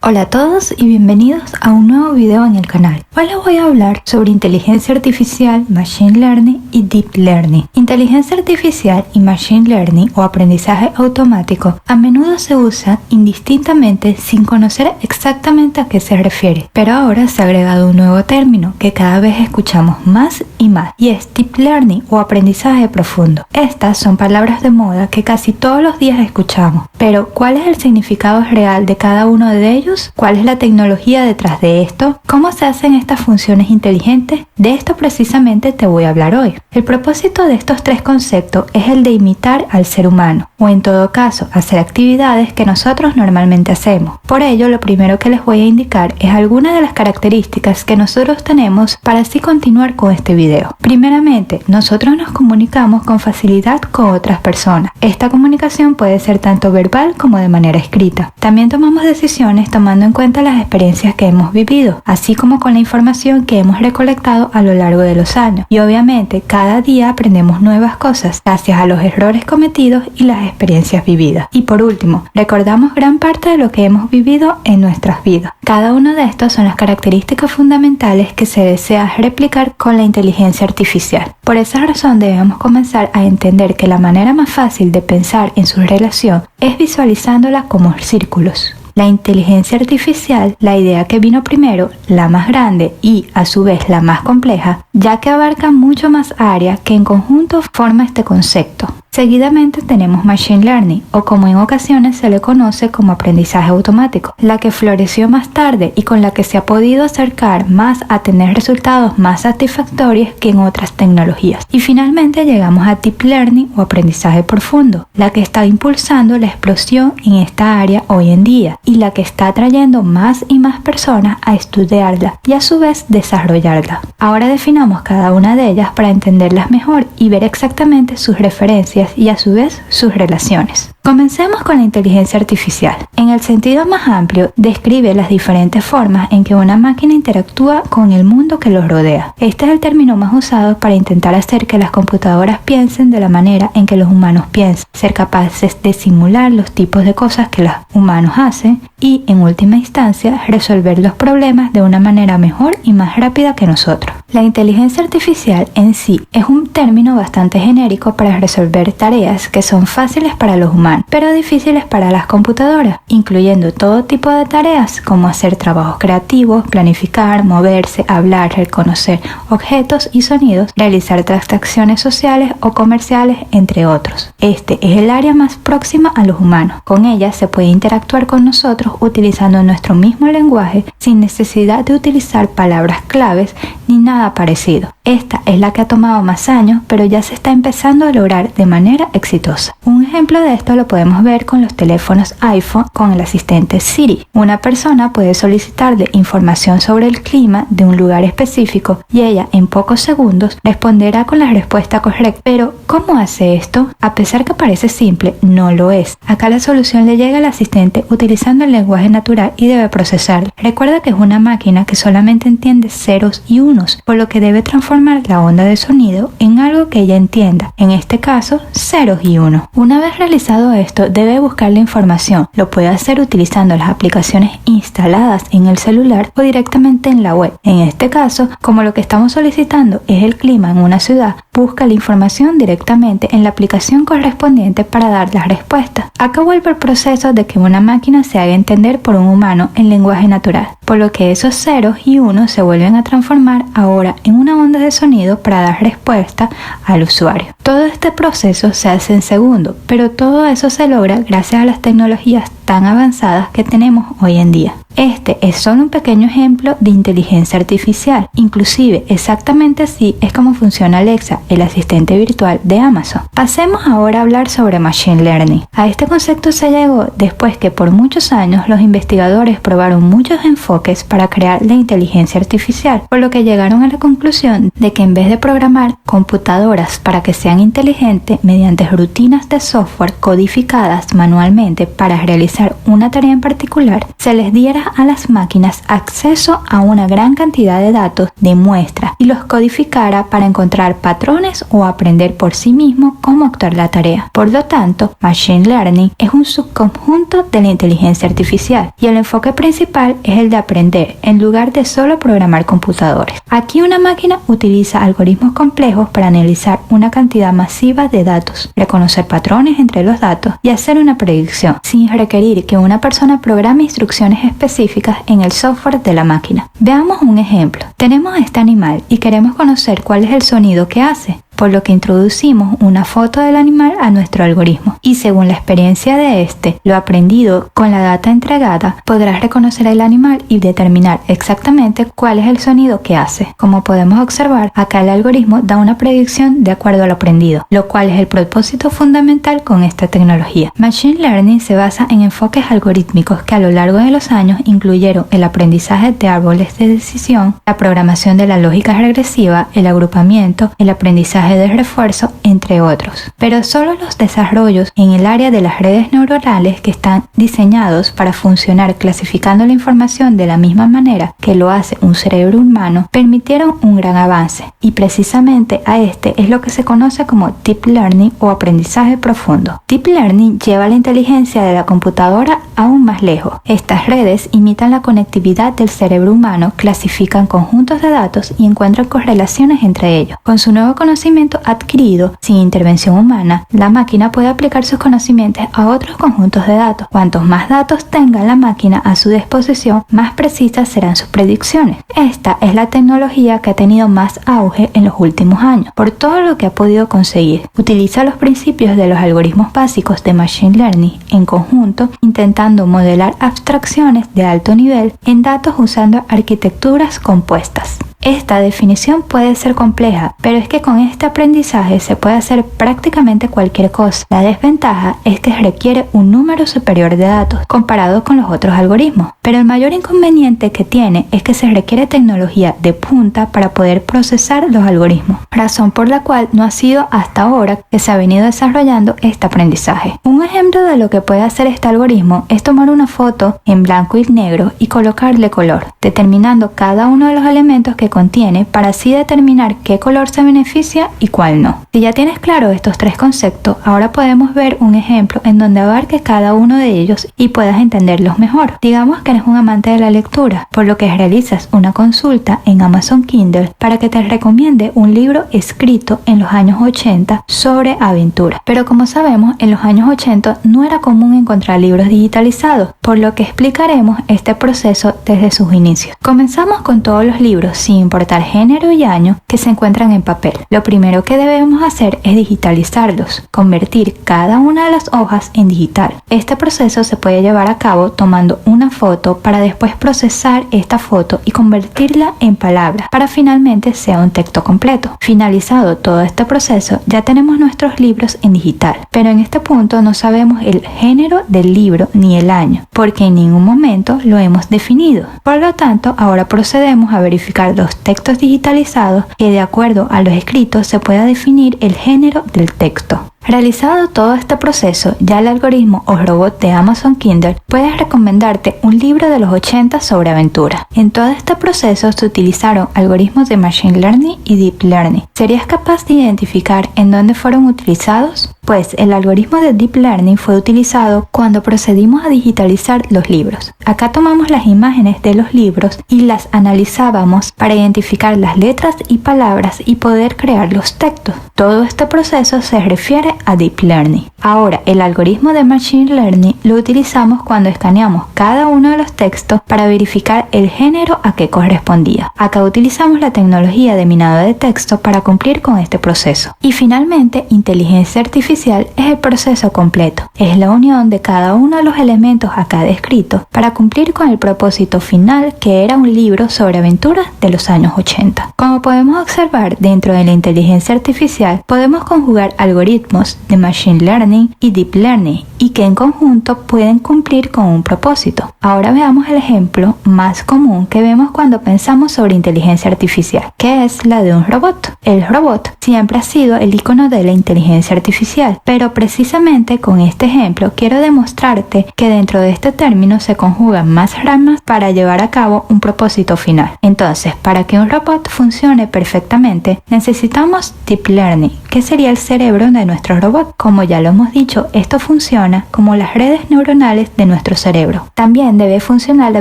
Hola a todos y bienvenidos a un nuevo video en el canal. Hoy les voy a hablar sobre inteligencia artificial, Machine Learning y Deep Learning. Inteligencia artificial y Machine Learning, o aprendizaje automático, a menudo se usan indistintamente sin conocer exactamente a qué se refiere. Pero ahora se ha agregado un nuevo término que cada vez escuchamos más y más, y es Deep Learning o aprendizaje profundo. Estas son palabras de moda que casi todos los días escuchamos. Pero ¿cuál es el significado real de cada uno de ellos? ¿Cuál es la tecnología detrás de esto? ¿Cómo se hacen estas funciones inteligentes? De esto precisamente te voy a hablar hoy. El propósito de estos tres conceptos es el de imitar al ser humano, o en todo caso, hacer actividades que nosotros normalmente hacemos. Por ello, lo primero que les voy a indicar es algunas de las características que nosotros tenemos para así continuar con este video. Primeramente, nosotros nos comunicamos con facilidad con otras personas. Esta comunicación puede ser tanto verbal como de manera escrita. También tomamos decisiones tomando en cuenta las experiencias que hemos vivido, así como con la información que hemos recolectado a lo largo de los años. Y obviamente, cada día aprendemos nuevas cosas gracias a los errores cometidos y las experiencias vividas. Y por último, recordamos gran parte de lo que hemos vivido en nuestras vidas. Cada uno de estos son las características fundamentales que se desea replicar con la inteligencia artificial. Por esa razón debemos comenzar a entender que la manera más fácil de pensar en su relación es visualizándola como círculos. La inteligencia artificial, la idea que vino primero, la más grande y a su vez la más compleja, ya que abarca mucho más área que en conjunto forma este concepto. Seguidamente tenemos Machine Learning, o como en ocasiones se le conoce como aprendizaje automático, la que floreció más tarde y con la que se ha podido acercar más a tener resultados más satisfactorios que en otras tecnologías. Y finalmente llegamos a Deep Learning o aprendizaje profundo, la que está impulsando la explosión en esta área hoy en día y la que está atrayendo más y más personas a estudiarla y a su vez desarrollarla. Ahora definamos cada una de ellas para entenderlas mejor y ver exactamente sus referencias y a su vez sus relaciones. Comencemos con la inteligencia artificial. En el sentido más amplio, describe las diferentes formas en que una máquina interactúa con el mundo que los rodea. Este es el término más usado para intentar hacer que las computadoras piensen de la manera en que los humanos piensan, ser capaces de simular los tipos de cosas que los humanos hacen y, en última instancia, resolver los problemas de una manera mejor y más rápida que nosotros. La inteligencia artificial en sí es un término bastante genérico para resolver tareas que son fáciles para los humanos, pero difíciles para las computadoras, incluyendo todo tipo de tareas como hacer trabajos creativos, planificar, moverse, hablar, reconocer objetos y sonidos, realizar transacciones sociales o comerciales, entre otros. Este es el área más próxima a los humanos. Con ella se puede interactuar con nosotros utilizando nuestro mismo lenguaje sin necesidad de utilizar palabras claves ni nada parecido. Esta es la que ha tomado más años, pero ya se está empezando a lograr de manera exitosa. Un ejemplo de esto lo podemos ver con los teléfonos iPhone con el asistente Siri. Una persona puede solicitarle información sobre el clima de un lugar específico y ella en pocos segundos responderá con la respuesta correcta. Pero, ¿cómo hace esto? A pesar que parece simple, no lo es. Acá la solución le llega al asistente utilizando el lenguaje natural y debe procesarlo. Recuerda que es una máquina que solamente entiende ceros y unos, por lo que debe transformar la onda de sonido en algo que ella entienda, en este caso ceros y unos. Una vez realizado esto, debe buscar la información. Lo puede hacer utilizando las aplicaciones instaladas en el celular o directamente en la web. En este caso, como lo que estamos solicitando es el clima en una ciudad, busca la información directamente en la aplicación correspondiente para dar las respuestas. Acá vuelve el proceso de que una máquina se haga entender por un humano en lenguaje natural, por lo que esos ceros y unos se vuelven a transformar ahora en una onda de sonido para dar respuesta al usuario. Todo este proceso se hace en segundos, pero todo eso se logra gracias a las tecnologías tan avanzadas que tenemos hoy en día. Este es solo un pequeño ejemplo de inteligencia artificial. Inclusive, exactamente así es como funciona Alexa, el asistente virtual de Amazon. Pasemos ahora a hablar sobre Machine Learning. A este concepto se llegó después que por muchos años los investigadores probaron muchos enfoques para crear la inteligencia artificial, por lo que llegaron a la conclusión de que en vez de programar computadoras para que sean inteligentes mediante rutinas de software codificadas manualmente para realizar una tarea en particular, se les diera a las máquinas acceso a una gran cantidad de datos de muestras y los codificara para encontrar patrones o aprender por sí mismo cómo actuar la tarea. Por lo tanto, Machine Learning es un subconjunto de la inteligencia artificial y el enfoque principal es el de aprender en lugar de solo programar computadores. Aquí una máquina utiliza algoritmos complejos para analizar una cantidad masiva de datos, reconocer patrones entre los datos y hacer una predicción, sin requerir que una persona programe instrucciones específicas en el software de la máquina. Veamos un ejemplo. Tenemos a este animal y queremos conocer cuál es el sonido que hace, por lo que introducimos una foto del animal a nuestro algoritmo y según la experiencia de este, lo aprendido con la data entregada, podrás reconocer el animal y determinar exactamente cuál es el sonido que hace. Como podemos observar, acá el algoritmo da una predicción de acuerdo a lo aprendido, lo cual es el propósito fundamental con esta tecnología. Machine Learning se basa en enfoques algorítmicos que a lo largo de los años incluyeron el aprendizaje de árboles de decisión, la programación de la lógica regresiva, el agrupamiento, el aprendizaje de refuerzo, entre otros. Pero solo los desarrollos en el área de las redes neuronales que están diseñados para funcionar clasificando la información de la misma manera que lo hace un cerebro humano permitieron un gran avance, y precisamente a este es lo que se conoce como Deep Learning o aprendizaje profundo. Deep Learning lleva la inteligencia de la computadora aún más lejos. Estas redes imitan la conectividad del cerebro humano, clasifican conjuntos de datos y encuentran correlaciones entre ellos. Con su nuevo conocimiento adquirido sin intervención humana, la máquina puede aplicar sus conocimientos a otros conjuntos de datos. Cuantos más datos tenga la máquina a su disposición, más precisas serán sus predicciones. Esta es la tecnología que ha tenido más auge en los últimos años, por todo lo que ha podido conseguir. Utiliza los principios de los algoritmos básicos de Machine Learning en conjunto, intentando modelar abstracciones de alto nivel en datos usando arquitecturas compuestas. Esta definición puede ser compleja, pero es que con este aprendizaje se puede hacer prácticamente cualquier cosa. La desventaja es que requiere un número superior de datos comparado con los otros algoritmos, pero el mayor inconveniente que tiene es que se requiere tecnología de punta para poder procesar los algoritmos, razón por la cual no ha sido hasta ahora que se ha venido desarrollando este aprendizaje. Un ejemplo de lo que puede hacer este algoritmo es tomar una foto en blanco y negro y colocarle color, determinando cada uno de los elementos que que contiene para así determinar qué color se beneficia y cuál no. Si ya tienes claro estos tres conceptos, ahora podemos ver un ejemplo en donde abarque cada uno de ellos y puedas entenderlos mejor. Digamos que eres un amante de la lectura, por lo que realizas una consulta en Amazon Kindle para que te recomiende un libro escrito en los años 80 sobre aventura. Pero como sabemos, en los años 80 no era común encontrar libros digitalizados, por lo que explicaremos este proceso desde sus inicios. Comenzamos con todos los libros, sin importar género y año, que se encuentran en papel. Lo primero que debemos hacer es digitalizarlos, convertir cada una de las hojas en digital. Este proceso se puede llevar a cabo tomando una foto para después procesar esta foto y convertirla en palabras para finalmente sea un texto completo. Finalizado todo este proceso, ya tenemos nuestros libros en digital, pero en este punto no sabemos el género del libro ni el año, porque en ningún momento lo hemos definido. Por lo tanto, ahora procedemos a verificar los textos digitalizados que de acuerdo a los escritos se pueda definir el género del texto. Realizado todo este proceso, ya el algoritmo o robot de Amazon Kindle puede recomendarte un libro de los 80 sobre aventura. En todo este proceso se utilizaron algoritmos de Machine Learning y Deep Learning. ¿Serías capaz de identificar en dónde fueron utilizados? Pues el algoritmo de Deep Learning fue utilizado cuando procedimos a digitalizar los libros. Acá tomamos las imágenes de los libros y las analizábamos para identificar las letras y palabras y poder crear los textos. Todo este proceso se refiere a Deep Learning. Ahora, el algoritmo de Machine Learning lo utilizamos cuando escaneamos cada uno de los textos para verificar el género a que correspondía. Acá utilizamos la tecnología de minado de texto para cumplir con este proceso. Y finalmente, inteligencia artificial es el proceso completo. Es la unión de cada uno de los elementos acá descritos para cumplir con el propósito final, que era un libro sobre aventuras de los años 80. Como podemos observar, dentro de la inteligencia artificial podemos conjugar algoritmos de Machine Learning y Deep Learning y que en conjunto pueden cumplir con un propósito. Ahora veamos el ejemplo más común que vemos cuando pensamos sobre inteligencia artificial, que es la de un robot. El robot siempre ha sido el icono de la inteligencia artificial, pero precisamente con este ejemplo quiero demostrarte que dentro de este término se conjugan más ramas para llevar a cabo un propósito final. Entonces, para que un robot funcione perfectamente, necesitamos Deep Learning, que sería el cerebro de nuestro robot. Como ya lo hemos dicho, esto funciona como las redes neuronales de nuestro cerebro. También debe funcionar la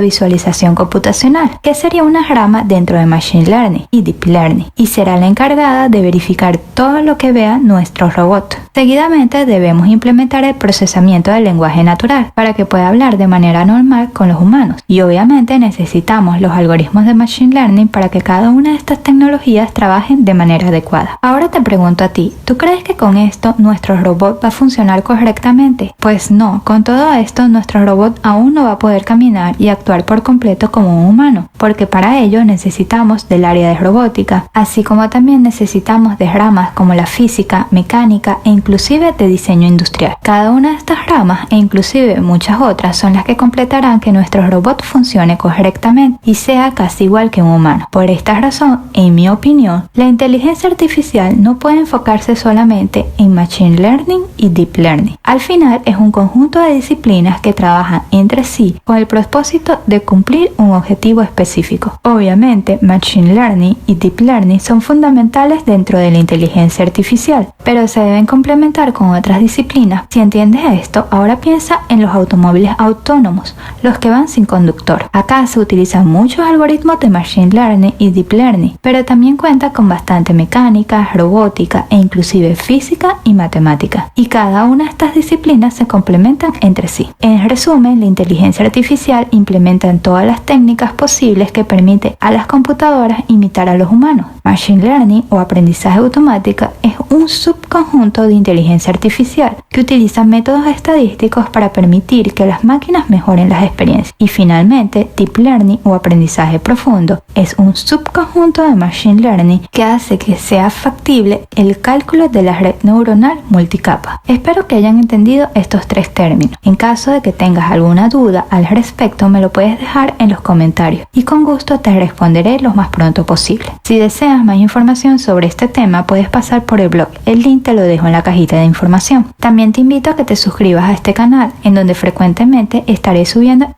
visualización computacional, que sería una rama dentro de Machine Learning y Deep Learning, y será la encargada de verificar todo lo que vea nuestro robot. Seguidamente debemos implementar el procesamiento del lenguaje natural para que pueda hablar de manera normal con los humanos, y obviamente necesitamos los algoritmos de Machine Learning para que cada una de estas tecnologías trabajen de manera adecuada. Ahora te pregunto a ti, ¿tú crees que con esto nuestro robot va a funcionar correctamente? Pues no, con todo esto nuestro robot aún no va a poder caminar y actuar por completo como un humano, porque para ello necesitamos del área de robótica, así como también necesitamos de ramas como la física, mecánica e inclusive de diseño industrial. Cada una de estas ramas e inclusive muchas otras son las que completarán que nuestro robot funcione correctamente y sea casi igual que un humano. Por esta razón, en mi opinión, la inteligencia artificial no puede enfocarse solamente en Machine Learning y Deep Learning. Al final es un conjunto de disciplinas que trabajan entre sí con el propósito de cumplir un objetivo específico. Obviamente, Machine Learning y Deep Learning son fundamentales dentro de la inteligencia artificial, pero se deben complementar con otras disciplinas. Si entiendes esto, ahora piensa en los automóviles autónomos, los que van sin conductor. Acá se utilizan muchos algoritmos de Machine Learning y Deep Learning, pero también cuenta con bastante mecánica, robótica e inclusive física y matemática. Y cada una de estas disciplinas se complementan entre sí. En resumen, la inteligencia artificial implementa en todas las técnicas posibles que permite a las computadoras imitar a los humanos. Machine Learning o aprendizaje automático es un subconjunto de inteligencia artificial que utiliza métodos estadísticos para permitir que las máquinas mejoren las experiencias. Y finalmente, Deep Learning o aprendizaje profundo es un subconjunto de Machine Learning que hace que sea factible el cálculo de la red neuronal multicapa. Espero que hayan entendido estos tres términos. En caso de que tengas alguna duda al respecto, me lo puedes dejar en los comentarios y con gusto te responderé lo más pronto posible. Si deseas más información sobre este tema, puedes pasar por el blog. El link te lo dejo en la cajita de información. También te invito a que te suscribas a este canal, en donde frecuentemente estaré subiendo.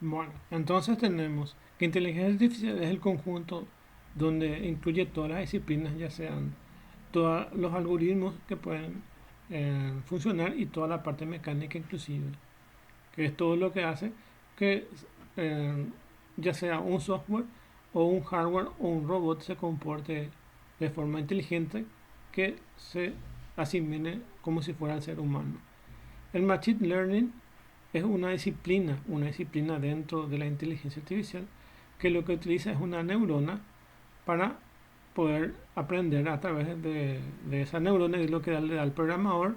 Bueno, entonces tenemos que inteligencia artificial es el conjunto donde incluye todas las disciplinas, ya sean todos los algoritmos que pueden funcionar y toda la parte mecánica inclusive, que es todo lo que hace que ya sea un software o un hardware o un robot se comporte de forma inteligente, que se asimile como si fuera el ser humano. El Machine Learning es una disciplina dentro de la inteligencia artificial, que lo que utiliza es una neurona para poder aprender a través de esa neurona, y lo que le da al programador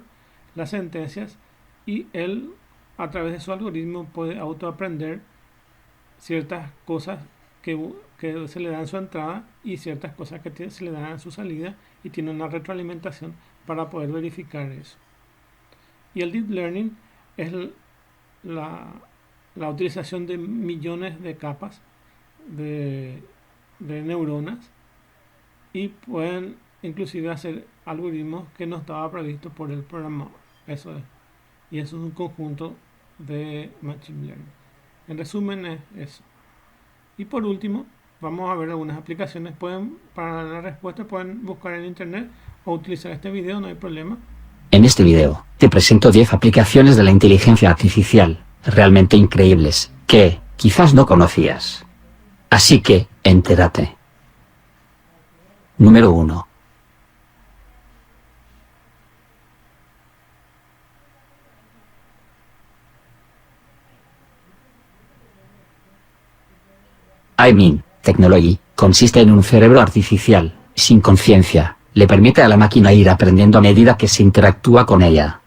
las sentencias, y él a través de su algoritmo puede autoaprender ciertas cosas que se le dan en su entrada y ciertas cosas que se le dan en su salida, y tiene una retroalimentación para poder verificar eso. Y el Deep Learning es la utilización de millones de capas de neuronas, y pueden inclusive hacer algoritmos que no estaba previsto por el programador. Eso es. Y eso es un conjunto de Machine Learning. En resumen es eso. Y por último, vamos a ver algunas aplicaciones. Para la respuesta pueden buscar en internet o utilizar este video, no hay problema. En este video, te presento 10 aplicaciones de la inteligencia artificial, realmente increíbles, que, quizás no conocías. Así que, entérate. Número 1. iMin Technology consiste en un cerebro artificial, sin conciencia, le permite a la máquina ir aprendiendo a medida que se interactúa con ella.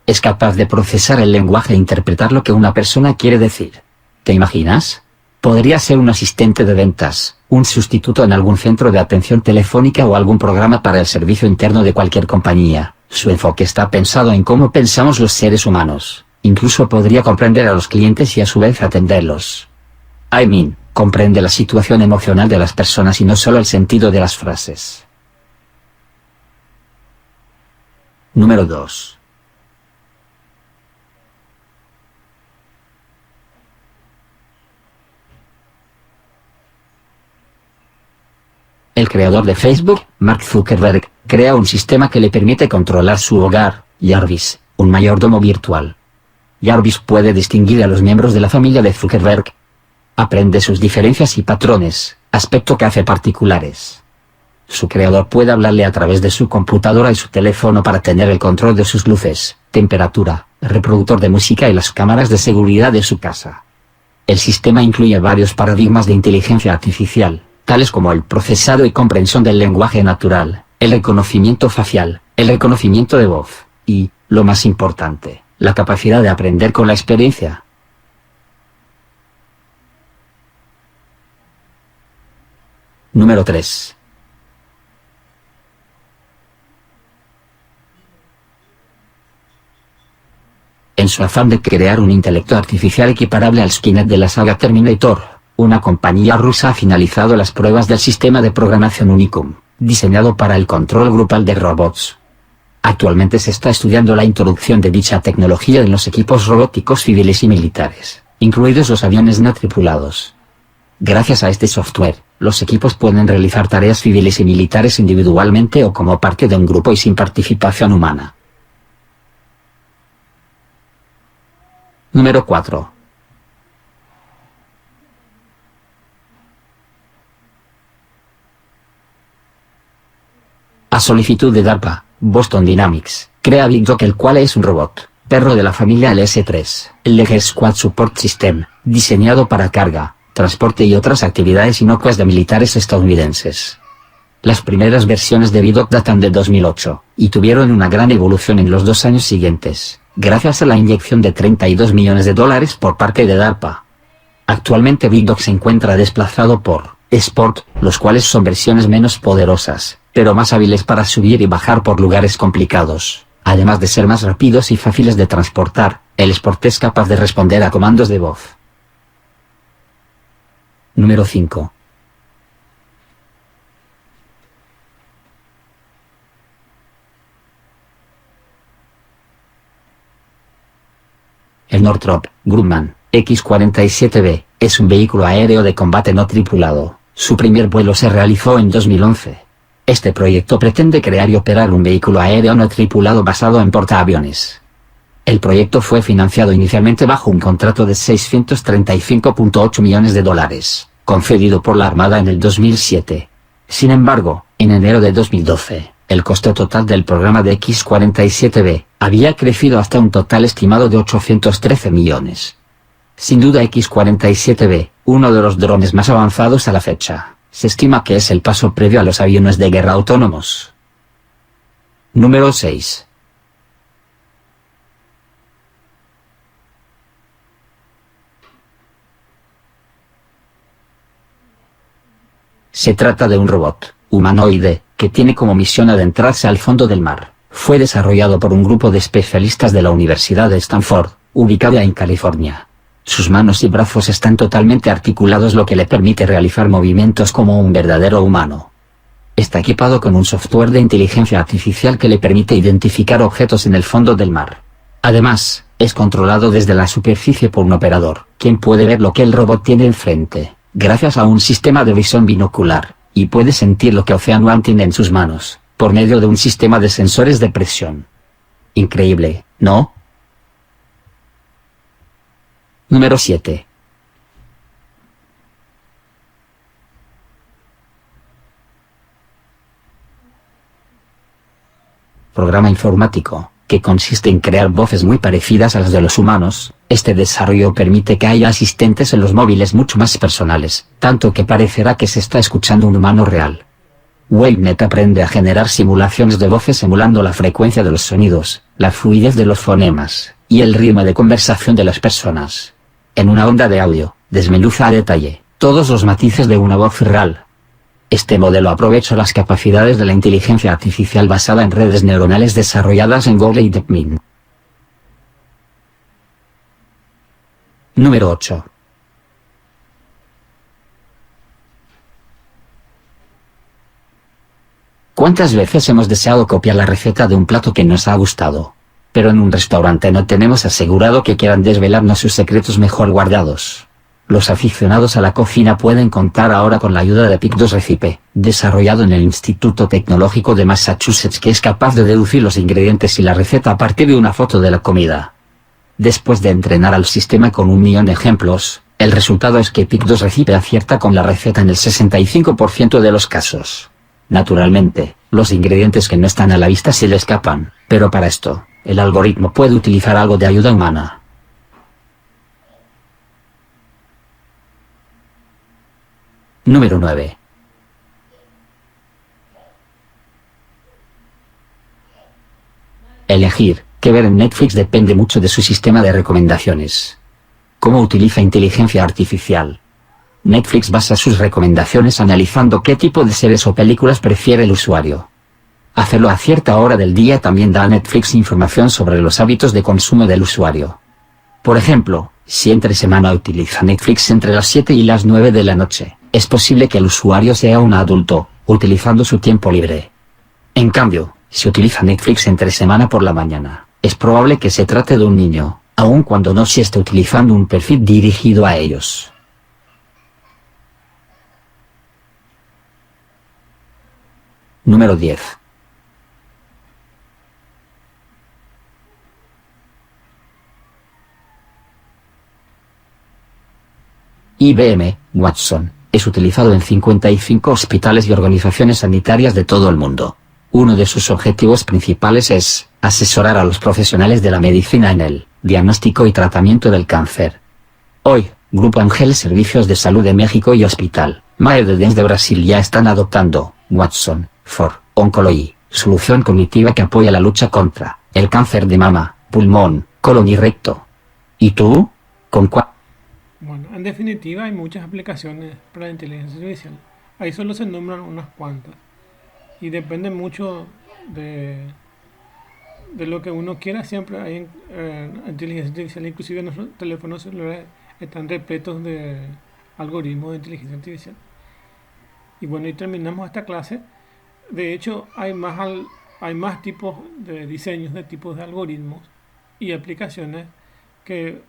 Es capaz de procesar el lenguaje e interpretar lo que una persona quiere decir. ¿Te imaginas? Podría ser un asistente de ventas, un sustituto en algún centro de atención telefónica o algún programa para el servicio interno de cualquier compañía. Su enfoque está pensado en cómo pensamos los seres humanos. Incluso podría comprender a los clientes y a su vez atenderlos. iMin comprende la situación emocional de las personas y no solo el sentido de las frases. Número 2. El creador de Facebook, Mark Zuckerberg, crea un sistema que le permite controlar su hogar, Jarvis, un mayordomo virtual. Jarvis puede distinguir a los miembros de la familia de Zuckerberg. Aprende sus diferencias y patrones, aspecto que hace particulares. Su creador puede hablarle a través de su computadora y su teléfono para tener el control de sus luces, temperatura, reproductor de música y las cámaras de seguridad de su casa. El sistema incluye varios paradigmas de inteligencia artificial, tales como el procesado y comprensión del lenguaje natural, el reconocimiento facial, el reconocimiento de voz, y, lo más importante, la capacidad de aprender con la experiencia. Número 3. En su afán de crear un intelecto artificial equiparable al Skynet de la saga Terminator, una compañía rusa ha finalizado las pruebas del sistema de programación Unicum, diseñado para el control grupal de robots. Actualmente se está estudiando la introducción de dicha tecnología en los equipos robóticos civiles y militares, incluidos los aviones no tripulados. Gracias a este software, los equipos pueden realizar tareas civiles y militares individualmente o como parte de un grupo y sin participación humana. Número 4. A solicitud de DARPA, Boston Dynamics crea Big Dog, el cual es un robot, perro de la familia LS3, el Leg Squad Support System, diseñado para carga, transporte y otras actividades inocuas de militares estadounidenses. Las primeras versiones de Big Dog datan de 2008, y tuvieron una gran evolución en los 2 años siguientes, gracias a la inyección de $32 millones por parte de DARPA. Actualmente Big Dog se encuentra desplazado por Sport, los cuales son versiones menos poderosas, pero más hábiles para subir y bajar por lugares complicados. Además de ser más rápidos y fáciles de transportar, el Sport es capaz de responder a comandos de voz. Número 5. El Northrop Grumman X-47B es un vehículo aéreo de combate no tripulado, Su primer vuelo se realizó en 2011. Este proyecto pretende crear y operar un vehículo aéreo no tripulado basado en portaaviones. El proyecto fue financiado inicialmente bajo un contrato de $635.8 millones, concedido por la Armada en el 2007. Sin embargo, en enero de 2012, el coste total del programa de X-47B había crecido hasta un total estimado de 813 millones. Sin duda X-47B, uno de los drones más avanzados a la fecha, se estima que es el paso previo a los aviones de guerra autónomos. Número 6. Se trata de un robot humanoide que tiene como misión adentrarse al fondo del mar. Fue desarrollado por un grupo de especialistas de la Universidad de Stanford, ubicada en California. Sus manos y brazos están totalmente articulados, lo que le permite realizar movimientos como un verdadero humano. Está equipado con un software de inteligencia artificial que le permite identificar objetos en el fondo del mar. Además, es controlado desde la superficie por un operador, quien puede ver lo que el robot tiene enfrente, gracias a un sistema de visión binocular, y puede sentir lo que Ocean tiene en sus manos, por medio de un sistema de sensores de presión. Increíble, ¿no? Número 7. Programa informático, que consiste en crear voces muy parecidas a las de los humanos. Este desarrollo permite que haya asistentes en los móviles mucho más personales, tanto que parecerá que se está escuchando un humano real. WaveNet aprende a generar simulaciones de voces emulando la frecuencia de los sonidos, la fluidez de los fonemas, y el ritmo de conversación de las personas. En una onda de audio, desmenuza a detalle todos los matices de una voz real. Este modelo aprovecha las capacidades de la inteligencia artificial basada en redes neuronales desarrolladas en Google y DeepMind. Número 8. ¿Cuántas veces hemos deseado copiar la receta de un plato que nos ha gustado? Pero en un restaurante no tenemos asegurado que quieran desvelarnos sus secretos mejor guardados. Los aficionados a la cocina pueden contar ahora con la ayuda de Pic2 Recipe, desarrollado en el Instituto Tecnológico de Massachusetts, que es capaz de deducir los ingredientes y la receta a partir de una foto de la comida. Después de entrenar al sistema con 1.000.000 de ejemplos, el resultado es que Pic2 Recipe acierta con la receta en el 65% de los casos. Naturalmente, los ingredientes que no están a la vista se le escapan, pero para esto, el algoritmo puede utilizar algo de ayuda humana. Número 9. Elegir qué ver en Netflix depende mucho de su sistema de recomendaciones. ¿Cómo utiliza inteligencia artificial? Netflix basa sus recomendaciones analizando qué tipo de series o películas prefiere el usuario. Hacerlo a cierta hora del día también da a Netflix información sobre los hábitos de consumo del usuario. Por ejemplo, si entre semana utiliza Netflix entre las 7 y las 9 de la noche, es posible que el usuario sea un adulto, utilizando su tiempo libre. En cambio, si utiliza Netflix entre semana por la mañana, es probable que se trate de un niño, aun cuando no se esté utilizando un perfil dirigido a ellos. Número 10. IBM Watson es utilizado en 55 hospitales y organizaciones sanitarias de todo el mundo. Uno de sus objetivos principales es asesorar a los profesionales de la medicina en el diagnóstico y tratamiento del cáncer. Hoy, Grupo Ángel Servicios de Salud de México y Hospital Maedens de Brasil ya están adoptando Watson for Oncology, solución cognitiva que apoya la lucha contra el cáncer de mama, pulmón, colon y recto. ¿Y tú? ¿Con cuál? Bueno, en definitiva hay muchas aplicaciones para la inteligencia artificial. Ahí solo se nombran unas cuantas. Y depende mucho de lo que uno quiera. Siempre hay inteligencia artificial. Inclusive nuestros teléfonos celulares están repletos de algoritmos de inteligencia artificial. Y bueno, y terminamos esta clase. De hecho, hay más tipos de diseños, de tipos de algoritmos y aplicaciones que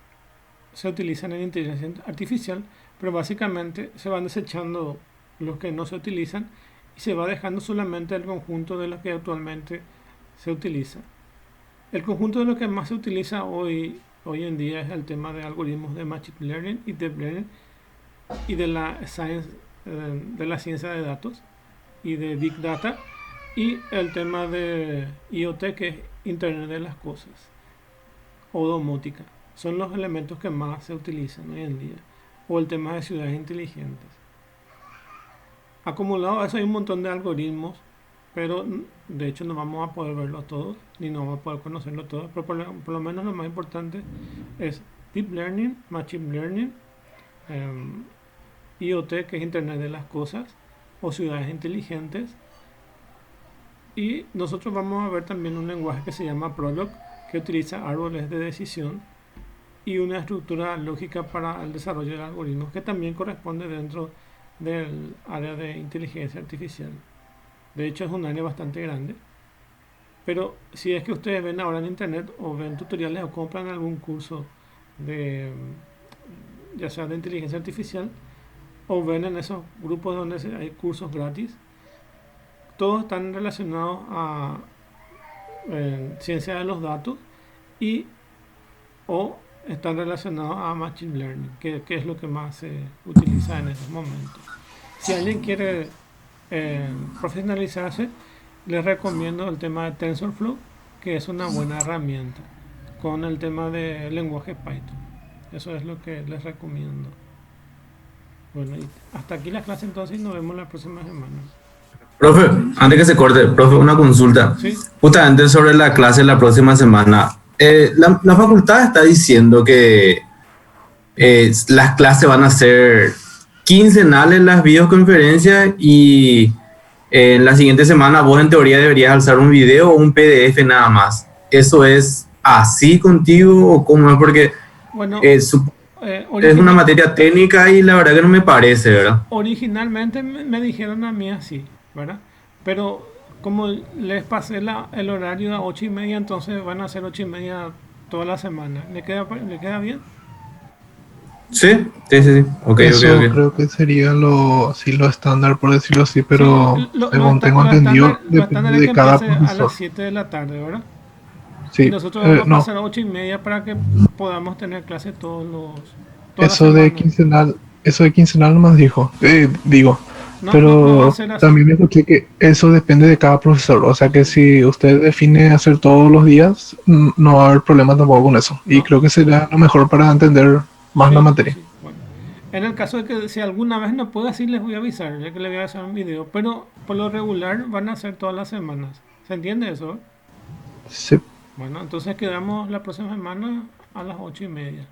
se utilizan en inteligencia artificial, pero básicamente se van desechando los que no se utilizan, y se va dejando solamente el conjunto de los que actualmente se utiliza. El conjunto de lo que más se utiliza hoy en día es el tema de algoritmos de Machine Learning y Deep Learning y de la ciencia de datos y de Big Data, y el tema de IoT, que es Internet de las Cosas o domótica. Son los elementos que más se utilizan hoy en día. O el tema de ciudades inteligentes. Acumulado a eso hay un montón de algoritmos, pero de hecho no vamos a poder verlos todos, ni no vamos a poder conocerlos todos, pero por lo menos lo más importante es Deep Learning, Machine Learning, IoT, que es Internet de las Cosas, o ciudades inteligentes. Y nosotros vamos a ver también un lenguaje que se llama Prolog, que utiliza árboles de decisión y una estructura lógica para el desarrollo de algoritmos, que también corresponde dentro del área de inteligencia artificial. De hecho es un área bastante grande, pero si es que ustedes ven ahora en internet o ven tutoriales o compran algún curso de, ya sea de inteligencia artificial, o ven en esos grupos donde hay cursos gratis, todos están relacionados a ciencia de los datos y o están relacionados a Machine Learning, que es lo que más se utiliza en estos momentos. Si alguien quiere profesionalizarse, les recomiendo el tema de TensorFlow, que es una buena herramienta, con el tema del lenguaje Python. Eso es lo que les recomiendo. Bueno, y hasta aquí la clase entonces, y nos vemos la próxima semana. Profe, antes que se corte, profe, una consulta. ¿Sí? Justamente sobre la clase la próxima semana. La facultad está diciendo que las clases van a ser quincenales, las videoconferencias, y en la siguiente semana vos en teoría deberías alzar un video o un PDF nada más. ¿Eso es así contigo o cómo es? Porque Bueno, es una materia técnica y la verdad que no me parece, ¿verdad? originalmente me dijeron a mí así, ¿verdad? Pero como les pasé el horario a 8:30, entonces van a ser 8:30 toda la semana. ¿Le queda bien? Sí, sí, sí, sí. Ok, Eso ok, ok. creo que sería lo estándar, por decirlo así, pero Sí, según tengo entendido, lo estándar es depende que de cada empiece a las profesor. 7 de la tarde, ¿verdad? Y Sí, nosotros vamos a no, pasar a 8:30 para que podamos tener clases todas las eso de semanas. quincenal nomás digo, No va a pero ser así. también escuché que eso depende de cada profesor, o sea que si usted define hacer todos los días, no va a haber problema tampoco con eso, y No. creo que será lo mejor para entender más la materia. Sí, bueno. En el caso de que si alguna vez no pueda, sí les voy a avisar, ya que les voy a hacer un video, pero por lo regular van a ser todas las semanas. ¿Se entiende eso? Sí. Bueno, entonces quedamos la próxima semana a las 8:30.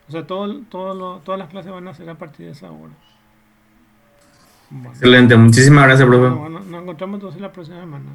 O sea, todas las clases van a ser a partir de esa hora. Bueno, Excelente, muchísimas gracias, profe. bueno, nos encontramos entonces la próxima semana.